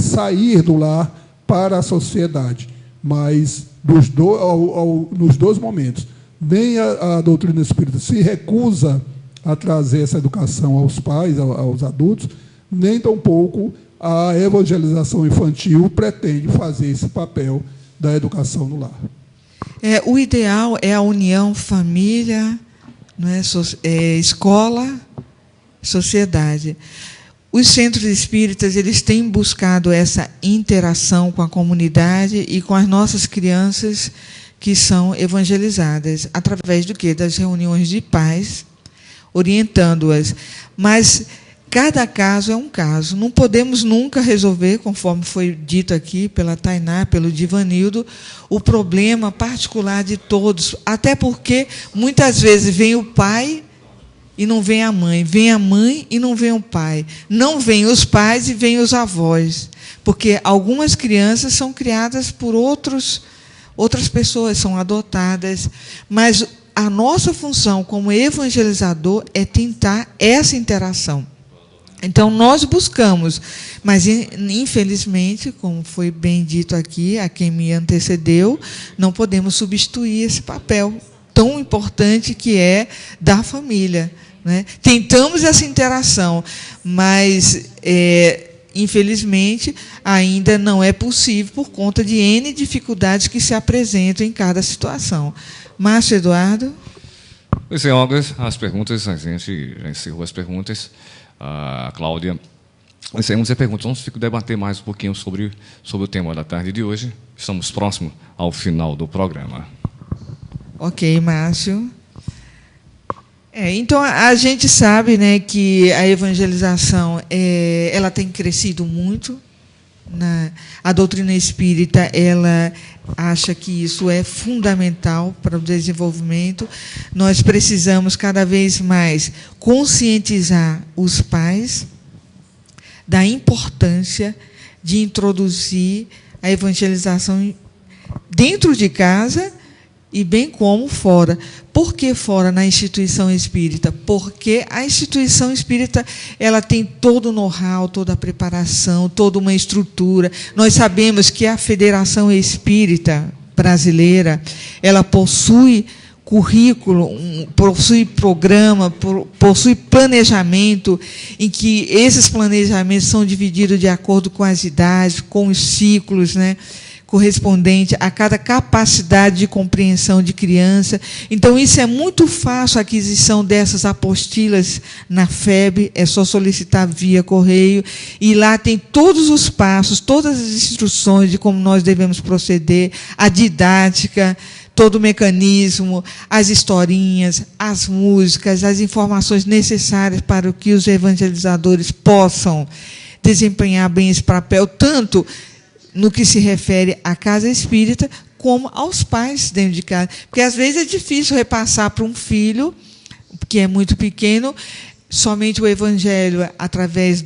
sair do lar para a sociedade. Mas, nos dois momentos, nem a doutrina espírita se recusa a trazer essa educação aos pais, aos adultos, nem tampouco a evangelização infantil pretende fazer esse papel da educação no lar. O ideal é a união família, não é? Escola, sociedade. Os centros espíritas, eles têm buscado essa interação com a comunidade e com as nossas crianças que são evangelizadas, através do quê? Das reuniões de pais, orientando-as. Mas cada caso é um caso. Não podemos nunca resolver, conforme foi dito aqui pela Tainá, pelo Divanildo, o problema particular de todos, até porque, muitas vezes, vem o pai e não vem a mãe e não vem o pai, não vem os pais e vem os avós, porque algumas crianças são criadas por outras pessoas, são adotadas, mas a nossa função como evangelizador é tentar essa interação. Então, nós buscamos, mas, infelizmente, como foi bem dito aqui, a quem me antecedeu, não podemos substituir esse papel tão importante que é da família, né? Tentamos essa interação, mas, infelizmente, ainda não é possível por conta de N dificuldades que se apresentam em cada situação. Márcio Eduardo? Pois é, Olga, as perguntas, a gente já encerrou as perguntas. A Cláudia, encerramos a pergunta. Vamos debater mais um pouquinho sobre o tema da tarde de hoje. Estamos próximos ao final do programa. Ok, Márcio. Então, a gente sabe, né, que a evangelização ela tem crescido muito. A doutrina espírita ela acha que isso é fundamental para o desenvolvimento. Nós precisamos cada vez mais conscientizar os pais da importância de introduzir a evangelização dentro de casa e bem como fora. Por que fora na instituição espírita? Porque a instituição espírita ela tem todo o know-how, toda a preparação, toda uma estrutura. Nós sabemos que a Federação Espírita Brasileira ela possui currículo, possui programa, possui planejamento, em que esses planejamentos são divididos de acordo com as idades, com os ciclos, né? correspondente a cada capacidade de compreensão de criança. Então, isso é muito fácil, a aquisição dessas apostilas na FEB, é só solicitar via correio, e lá tem todos os passos, todas as instruções de como nós devemos proceder, a didática, todo o mecanismo, as historinhas, as músicas, as informações necessárias para que os evangelizadores possam desempenhar bem esse papel, tanto no que se refere à casa espírita, como aos pais dentro de casa. Porque, às vezes, é difícil repassar para um filho, que é muito pequeno, somente o evangelho, através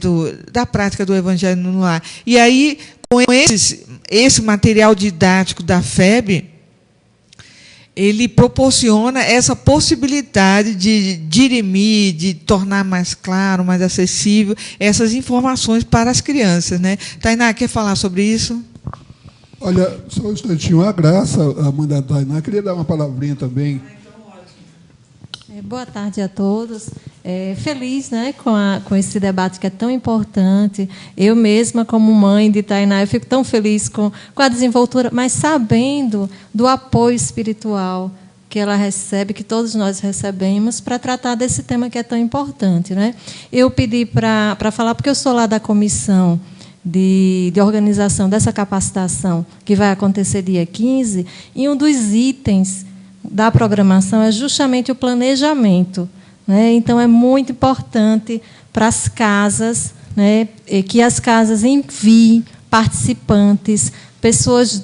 da prática do evangelho no lar. E aí, com esse material didático da FEB, ele proporciona essa possibilidade de dirimir, de tornar mais claro, mais acessível essas informações para as crianças, né? Tainá, quer falar sobre isso? Olha, só um instantinho. A Graça, a mãe da Tainá, queria dar uma palavrinha também. Boa tarde a todos. Feliz, né, com esse debate que é tão importante. Eu mesma, como mãe de Tainá, eu fico tão feliz com a desenvoltura, mas sabendo do apoio espiritual que ela recebe, que todos nós recebemos, para tratar desse tema que é tão importante, né? Eu pedi para falar, porque eu sou lá da comissão de organização dessa capacitação, que vai acontecer dia 15, e um dos itens da programação é justamente o planejamento, né? Então, é muito importante para as casas, né, que as casas enviem participantes, pessoas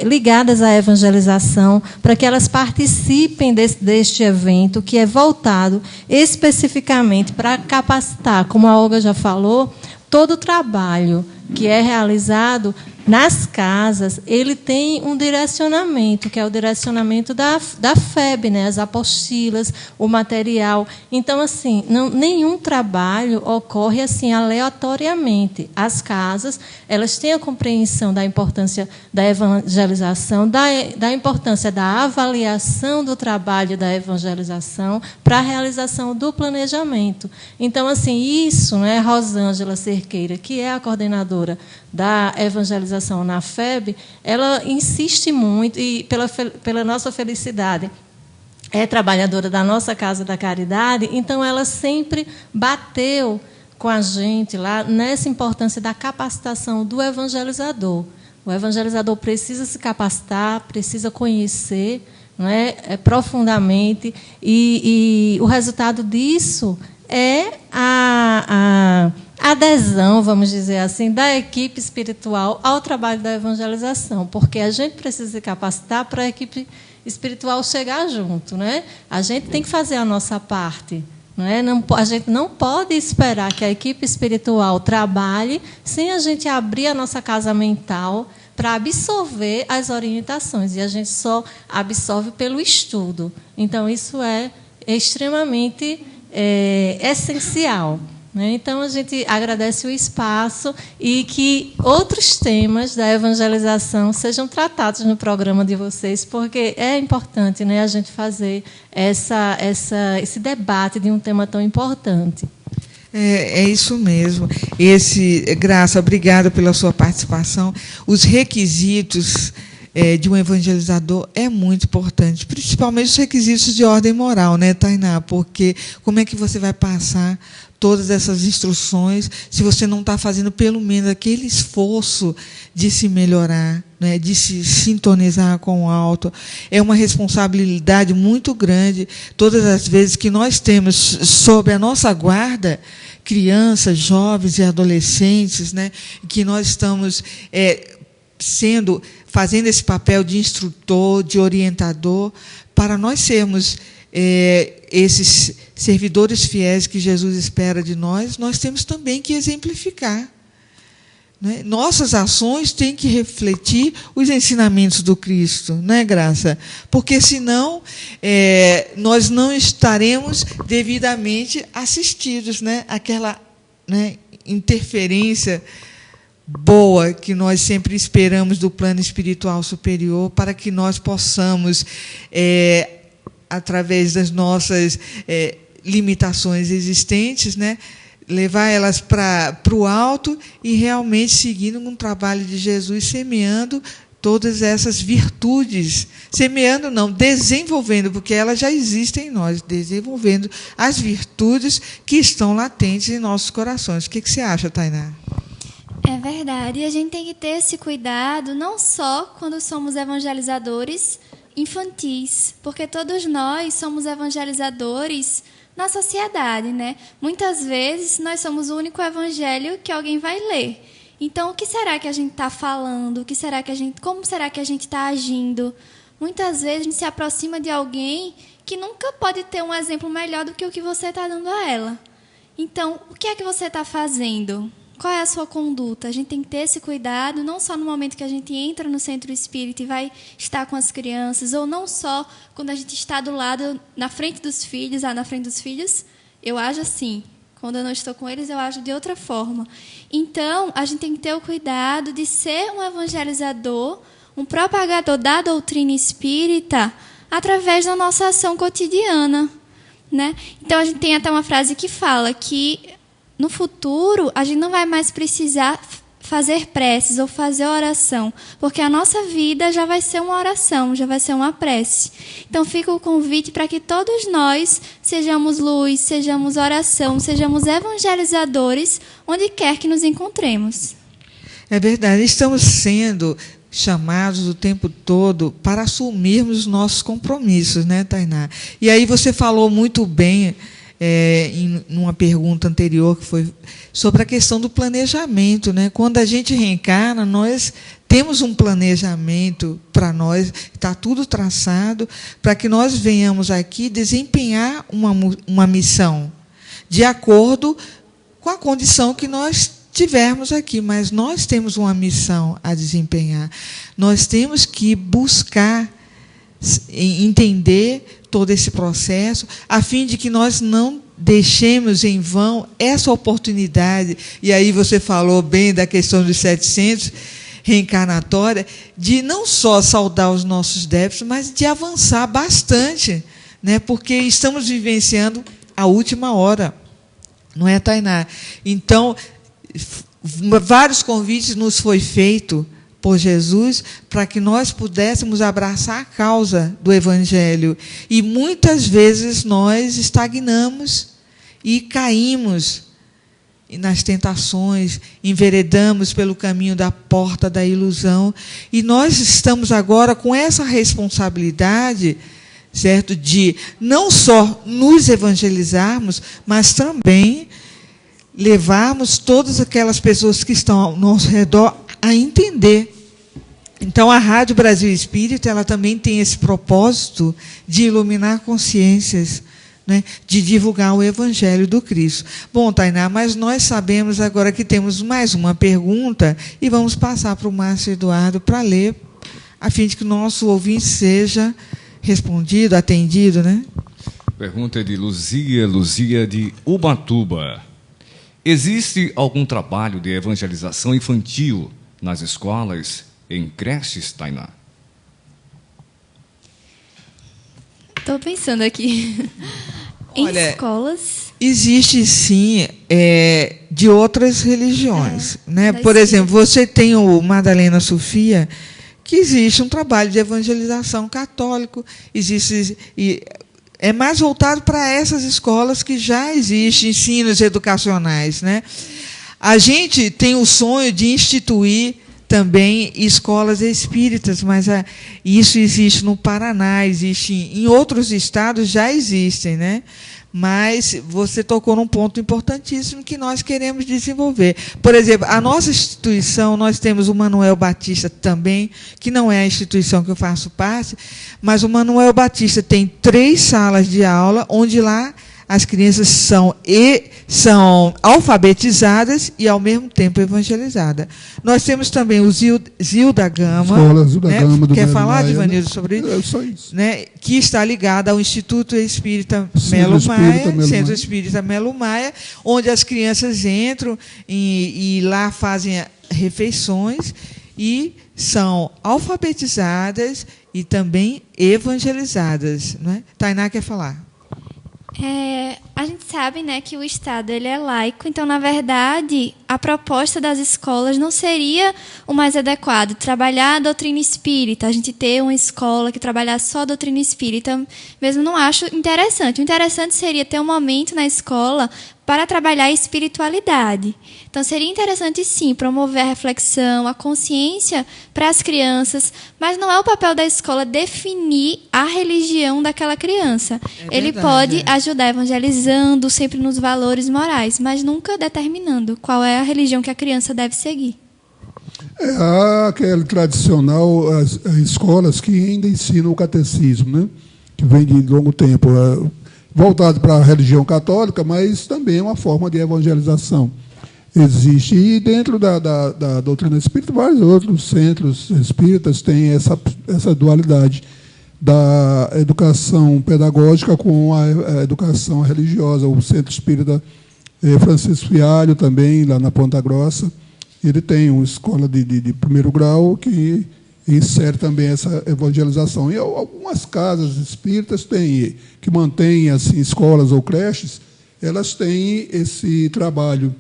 ligadas à evangelização, para que elas participem deste evento, que é voltado especificamente para capacitar, como a Olga já falou, todo o trabalho que é realizado nas casas, ele tem um direcionamento, que é o direcionamento da FEB, né? As apostilas, o material. Então, assim, nenhum trabalho ocorre assim aleatoriamente. As casas, elas têm a compreensão da importância da evangelização, da importância da avaliação do trabalho da evangelização para a realização do planejamento. Então, assim, isso, né, Rosângela Cerqueira, que é a coordenadora da evangelização na FEB, ela insiste muito, e pela nossa felicidade, é trabalhadora da nossa Casa da Caridade, então ela sempre bateu com a gente lá nessa importância da capacitação do evangelizador. O evangelizador precisa se capacitar, precisa conhecer, não é, profundamente, e o resultado disso é a adesão, vamos dizer assim, da equipe espiritual ao trabalho da evangelização, porque a gente precisa se capacitar para a equipe espiritual chegar junto, né? A gente tem que fazer a nossa parte, não é? A gente não pode esperar que a equipe espiritual trabalhe sem a gente abrir a nossa casa mental para absorver as orientações, e a gente só absorve pelo estudo. Então, isso é extremamente essencial. Então, a gente agradece o espaço e que outros temas da evangelização sejam tratados no programa de vocês, porque é importante, né, a gente fazer esse debate de um tema tão importante. É isso mesmo. Graça, obrigada pela sua participação. Os requisitos de um evangelizador é muito importante, principalmente os requisitos de ordem moral, né, Tainá? Porque como é que você vai passar todas essas instruções se você não está fazendo pelo menos aquele esforço de se melhorar, né, de se sintonizar com o alto? É uma responsabilidade muito grande todas as vezes que nós temos sob a nossa guarda crianças, jovens e adolescentes, né, que nós estamos fazendo esse papel de instrutor, de orientador, para nós sermos esses servidores fiéis que Jesus espera de nós temos também que exemplificar, né? Nossas ações têm que refletir os ensinamentos do Cristo, não é, Graça? Porque, senão, nós não estaremos devidamente assistidos, né? Aquela, né, interferência boa que nós sempre esperamos do plano espiritual superior, para que nós possamos, através das nossas limitações existentes, né, levar elas para o alto e realmente seguindo um trabalho de Jesus, semeando todas essas virtudes, semeando não, desenvolvendo, porque elas já existem em nós, desenvolvendo as virtudes que estão latentes em nossos corações. O que você acha, Tainá? É verdade. E a gente tem que ter esse cuidado, não só quando somos evangelizadores infantis, porque todos nós somos evangelizadores na sociedade, né? Muitas vezes nós somos o único evangelho que alguém vai ler. Então, o que será que a gente está falando? Como será que a gente está agindo? Muitas vezes a gente se aproxima de alguém que nunca pode ter um exemplo melhor do que o que você está dando a ela. Então, o que é que você está fazendo? Qual é a sua conduta? A gente tem que ter esse cuidado, não só no momento que a gente entra no centro espírita e vai estar com as crianças, ou não só quando a gente está do lado, na frente dos filhos. Na frente dos filhos, eu ajo assim. Quando eu não estou com eles, eu ajo de outra forma. Então, a gente tem que ter o cuidado de ser um evangelizador, um propagador da doutrina espírita, através da nossa ação cotidiana, né? Então, a gente tem até uma frase que fala que, no futuro, a gente não vai mais precisar fazer preces ou fazer oração, porque a nossa vida já vai ser uma oração, já vai ser uma prece. Então, fica o convite para que todos nós sejamos luz, sejamos oração, sejamos evangelizadores, onde quer que nos encontremos. É verdade, estamos sendo chamados o tempo todo para assumirmos os nossos compromissos, né, Tainá? E aí você falou muito bem, em uma pergunta anterior, que foi sobre a questão do planejamento, né? Quando a gente reencarna, nós temos um planejamento para nós, está tudo traçado, para que nós venhamos aqui desempenhar uma missão, de acordo com a condição que nós tivermos aqui, mas nós temos uma missão a desempenhar. Nós temos que buscar entender todo esse processo, a fim de que nós não deixemos em vão essa oportunidade. E aí você falou bem da questão dos 700 reencarnatória, de não só saldar os nossos débitos, mas de avançar bastante, né? Porque estamos vivenciando a última hora, não é, Tainá? Então, vários convites nos foi feito por Jesus para que nós pudéssemos abraçar a causa do Evangelho. E muitas vezes nós estagnamos e caímos nas tentações, enveredamos pelo caminho da porta da ilusão. E nós estamos agora com essa responsabilidade, certo, de não só nos evangelizarmos, mas também levarmos todas aquelas pessoas que estão ao nosso redor a entender. Então, a Rádio Brasil Espírita, ela também tem esse propósito de iluminar consciências, né, de divulgar o Evangelho do Cristo. Bom, Tainá, mas nós sabemos agora que temos mais uma pergunta e vamos passar para o Márcio Eduardo para ler, a fim de que o nosso ouvinte seja respondido, atendido, né? Pergunta é de Luzia de Ubatuba. Existe algum trabalho de evangelização infantil nas escolas, em creches, Tainá? Estou pensando aqui. Olha, em escolas? Existe, sim, de outras religiões. Né? Por Espírita. exemplo, você tem o Madalena Sofia, que existe um trabalho de evangelização católico, existe... É mais voltado para essas escolas que já existem ensinos educacionais, né? A gente tem o sonho de instituir também escolas espíritas, mas isso existe no Paraná, existe em outros estados, já existem, né? Mas você tocou num ponto importantíssimo que nós queremos desenvolver. Por exemplo, a nossa instituição, nós temos o Manuel Batista também, que não é a instituição que eu faço parte, mas o Manuel Batista tem 3 salas de aula, onde lá as crianças são alfabetizadas e, ao mesmo tempo, evangelizadas. Nós temos também o Zilda Gama. Escola Zilda Gama do Quer Melo falar, Maia, Divanildo, sobre isso? É só isso. Né? Que está ligada ao Instituto Espírita Melo Maia, Centro Espírita Melo Maia, onde as crianças entram e lá fazem refeições e são alfabetizadas e também evangelizadas. Né? Tainá quer falar. A gente sabe, né, que o Estado ele é laico, então, na verdade, a proposta das escolas não seria o mais adequado, trabalhar a doutrina espírita, a gente ter uma escola que trabalhasse só a doutrina espírita, mesmo não acho interessante. O interessante seria ter um momento na escola para trabalhar a espiritualidade. Então, seria interessante, sim, promover a reflexão, a consciência para as crianças, mas não é o papel da escola definir a religião daquela criança. Ele pode ajudar evangelizando, sempre nos valores morais, mas nunca determinando qual é a religião que a criança deve seguir. Há aquele tradicional, as escolas que ainda ensinam o catecismo, né? Que vem de longo tempo, voltado para a religião católica, mas também é uma forma de evangelização. Existe. E dentro da doutrina espírita, vários outros centros espíritas têm essa dualidade da educação pedagógica com a educação religiosa. O Centro Espírita Francisco Fialho, também, lá na Ponta Grossa, ele tem uma escola de primeiro grau que insere também essa evangelização. E algumas casas espíritas que mantêm assim, escolas ou creches, elas têm esse trabalho.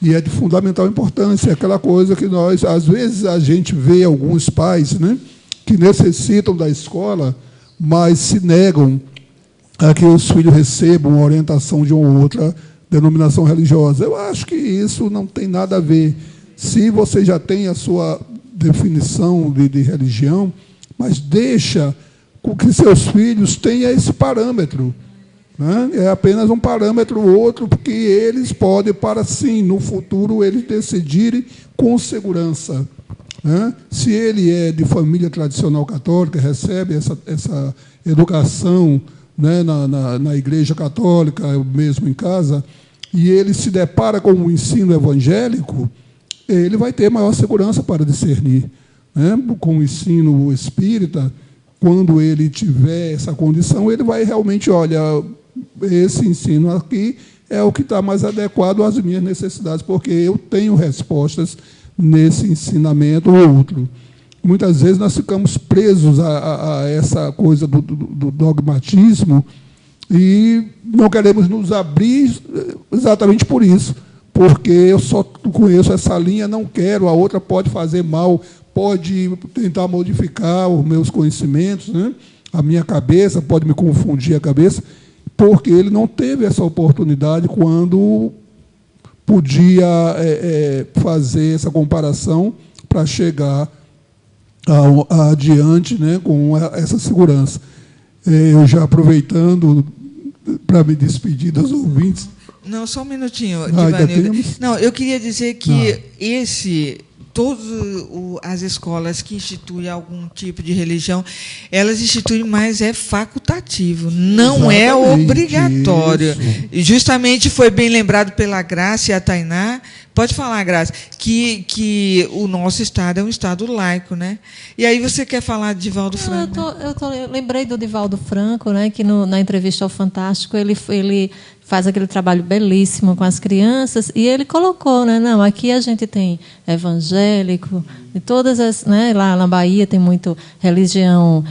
E é de fundamental importância, é aquela coisa que nós, às vezes, a gente vê alguns pais, né, que necessitam da escola, mas se negam a que os filhos recebam a orientação de uma outra denominação religiosa. Eu acho que isso não tem nada a ver. Se você já tem a sua definição de religião, mas deixa com que seus filhos tenham esse parâmetro. Né? É apenas um parâmetro ou outro, porque eles podem, para sim, no futuro, eles decidirem com segurança. Né? Se ele é de família tradicional católica, recebe essa educação, né, na igreja católica, mesmo em casa, e ele se depara com o ensino evangélico, ele vai ter maior segurança para discernir. Né? Com o ensino espírita, quando ele tiver essa condição, ele vai realmente, olha, esse ensino aqui é o que está mais adequado às minhas necessidades, porque eu tenho respostas nesse ensinamento ou outro. Muitas vezes nós ficamos presos a essa coisa do dogmatismo e não queremos nos abrir exatamente por isso, porque eu só conheço essa linha, não quero, a outra pode fazer mal, pode tentar modificar os meus conhecimentos, né? A minha cabeça, pode me confundir a cabeça, porque ele não teve essa oportunidade quando podia fazer essa comparação para chegar adiante, né, com essa segurança. Eu já aproveitando para me despedir dos ouvintes. Não, só um minutinho, Divanildo. Não, eu queria dizer que todas as escolas que instituem algum tipo de religião, elas instituem, mas é facultativo, não é obrigatório. E justamente foi bem lembrado pela Graça e a Tainá, pode falar, Graça, que o nosso Estado é um Estado laico, né? E aí você quer falar de Divaldo Franco? Eu lembrei do Divaldo Franco, né, que na entrevista ao Fantástico ele faz aquele trabalho belíssimo com as crianças, e ele colocou, né, não, aqui a gente tem evangélico, de todas as, né, lá na Bahia tem muito religião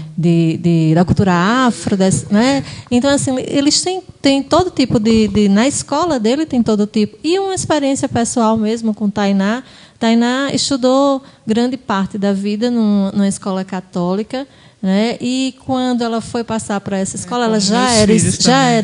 da cultura afro, né, então assim, eles têm todo tipo na escola dele tem todo tipo, e uma experiência pessoal mesmo com Tainá. Tainá estudou grande parte da vida numa escola católica, né, e quando ela foi passar para essa escola, ela já era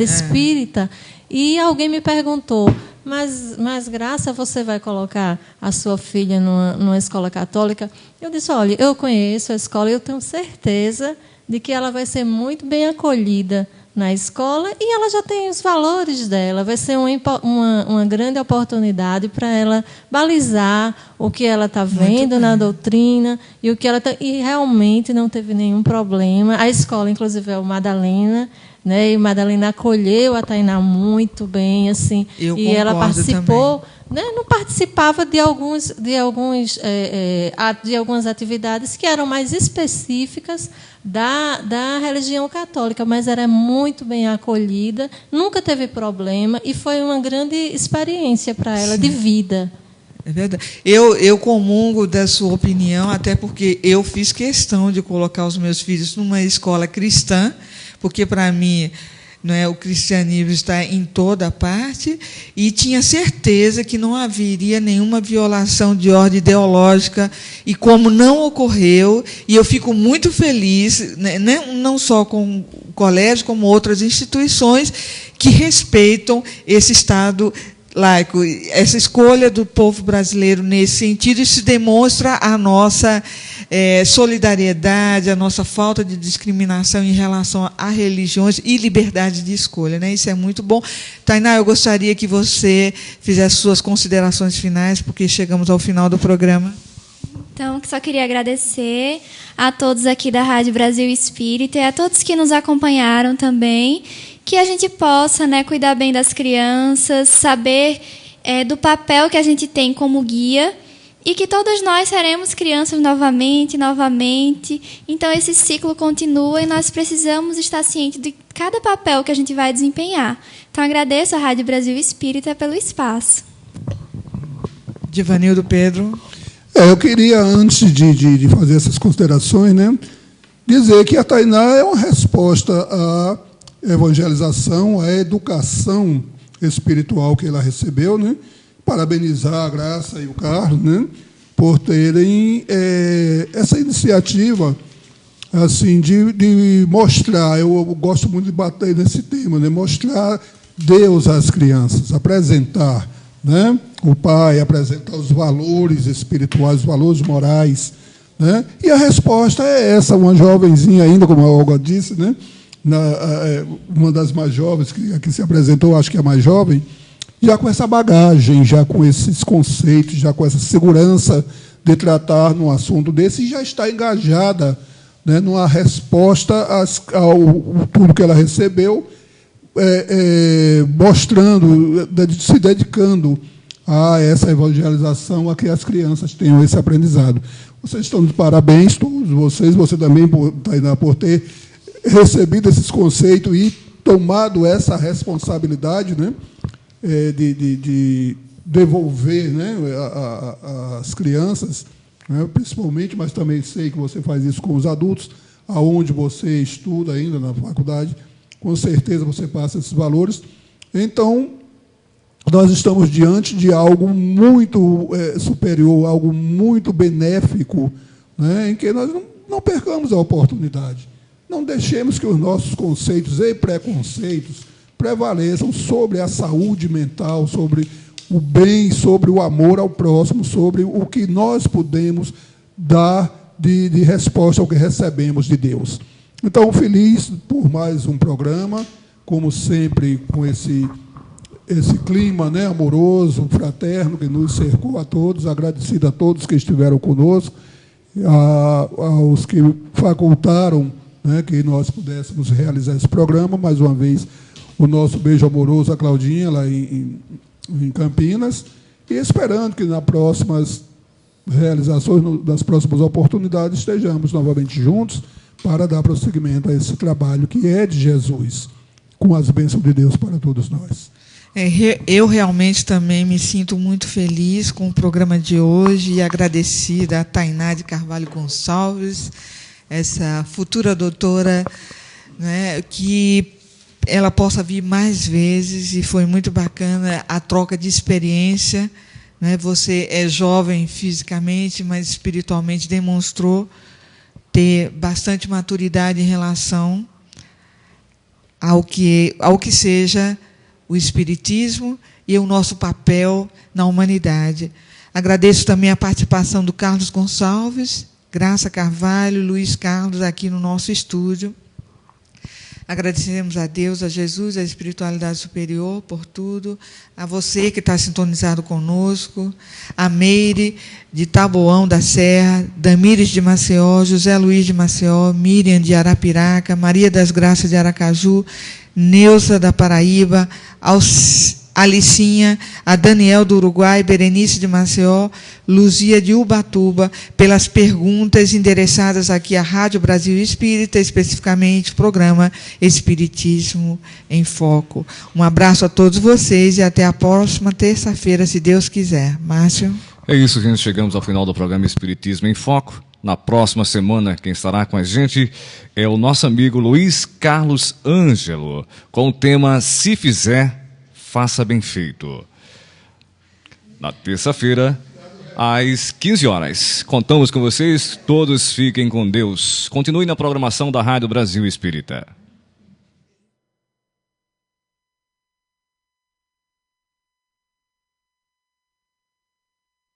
espírita. E alguém me perguntou, mas Graça, você vai colocar a sua filha numa escola católica? Eu disse, olha, eu conheço a escola e eu tenho certeza de que ela vai ser muito bem acolhida na escola e ela já tem os valores dela. Vai ser uma grande oportunidade para ela balizar o que ela está vendo na doutrina e o que ela e realmente não teve nenhum problema. A escola, inclusive, é o Madalena, né? E Madalena acolheu a Tainá muito bem, assim, e ela participou, né? Não participava de algumas atividades que eram mais específicas da religião católica, mas era muito bem acolhida, nunca teve problema e foi uma grande experiência para ela. Sim. De vida. É verdade. Eu comungo da sua opinião, até porque eu fiz questão de colocar os meus filhos numa escola cristã, porque, para mim, não é? O cristianismo está em toda parte, e tinha certeza que não haveria nenhuma violação de ordem ideológica, e como não ocorreu, e eu fico muito feliz, né, não só com o colégio, como outras instituições que respeitam esse Estado laico. Essa escolha do povo brasileiro nesse sentido, isso demonstra a nossa solidariedade, a nossa falta de discriminação em relação a religiões e liberdade de escolha, né? Isso é muito bom. Tainá, eu gostaria que você fizesse suas considerações finais, porque chegamos ao final do programa. Então, só queria agradecer a todos aqui da Rádio Brasil Espírita e a todos que nos acompanharam também, que a gente possa, né, cuidar bem das crianças, saber do papel que a gente tem como guia, e que todos nós seremos crianças novamente. Então, esse ciclo continua e nós precisamos estar cientes de cada papel que a gente vai desempenhar. Então, agradeço à Rádio Brasil Espírita pelo espaço. Divanildo Pedro. Eu queria, antes de fazer essas considerações, né, dizer que a Tainá é uma resposta à evangelização, à educação espiritual que ela recebeu, né? Parabenizar a Graça e o Carlos, né, por terem essa iniciativa assim, de mostrar, eu gosto muito de bater nesse tema, né, mostrar Deus às crianças, apresentar, né, o pai, apresentar os valores espirituais, os valores morais, né, e a resposta é essa, uma jovenzinha ainda, como a Olga disse, né, uma das mais jovens que aqui se apresentou, acho que é a mais jovem, já com essa bagagem, já com esses conceitos, já com essa segurança de tratar num assunto desse, e já está engajada, né, numa resposta ao tudo que ela recebeu, mostrando, se dedicando a essa evangelização, a que as crianças tenham esse aprendizado. Vocês estão de parabéns, todos vocês, você também, Tainá, por ter recebido esses conceitos e tomado essa responsabilidade, né, de devolver, né, as crianças, né, principalmente, mas também sei que você faz isso com os adultos, aonde você estuda ainda na faculdade, com certeza você passa esses valores. Então, nós estamos diante de algo muito superior, algo muito benéfico, né, em que nós não percamos a oportunidade. Não deixemos que os nossos conceitos e preconceitos prevaleçam sobre a saúde mental, sobre o bem, sobre o amor ao próximo, sobre o que nós podemos dar de resposta ao que recebemos de Deus. Então, feliz por mais um programa, como sempre, com esse clima, né, amoroso, fraterno, que nos cercou a todos, agradecido a todos que estiveram conosco, aos que facultaram, né, que nós pudéssemos realizar esse programa. Mais uma vez, o nosso beijo amoroso à Claudinha, lá em Campinas, e esperando que nas próximas realizações, nas próximas oportunidades, estejamos novamente juntos para dar prosseguimento a esse trabalho que é de Jesus, com as bênçãos de Deus para todos nós. Eu realmente também me sinto muito feliz com o programa de hoje e agradecida a Tainá de Carvalho Gonçalves, essa futura doutora, né, que ela possa vir mais vezes, e foi muito bacana a troca de experiência, né? Você é jovem fisicamente, mas espiritualmente demonstrou ter bastante maturidade em relação ao que seja o Espiritismo e o nosso papel na humanidade. Agradeço também a participação do Carlos Gonçalves, Graça Carvalho, Luiz Carlos, aqui no nosso estúdio. Agradecemos a Deus, a Jesus, a espiritualidade superior por tudo, a você que está sintonizado conosco, a Meire de Taboão da Serra, Damires de Maceió, José Luiz de Maceió, Miriam de Arapiraca, Maria das Graças de Aracaju, Neuza da Paraíba, Alicinha, a Daniel do Uruguai, Berenice de Maceió, Luzia de Ubatuba, pelas perguntas endereçadas aqui à Rádio Brasil Espírita, especificamente o programa Espiritismo em Foco. Um abraço a todos vocês e até a próxima terça-feira, se Deus quiser. Márcio? É isso, gente. Chegamos ao final do programa Espiritismo em Foco. Na próxima semana, quem estará com a gente é o nosso amigo Luiz Carlos Ângelo, com o tema Se Fizer, Faça Bem Feito. Na terça-feira, às 15 horas. Contamos com vocês, todos fiquem com Deus. Continue na programação da Rádio Brasil Espírita.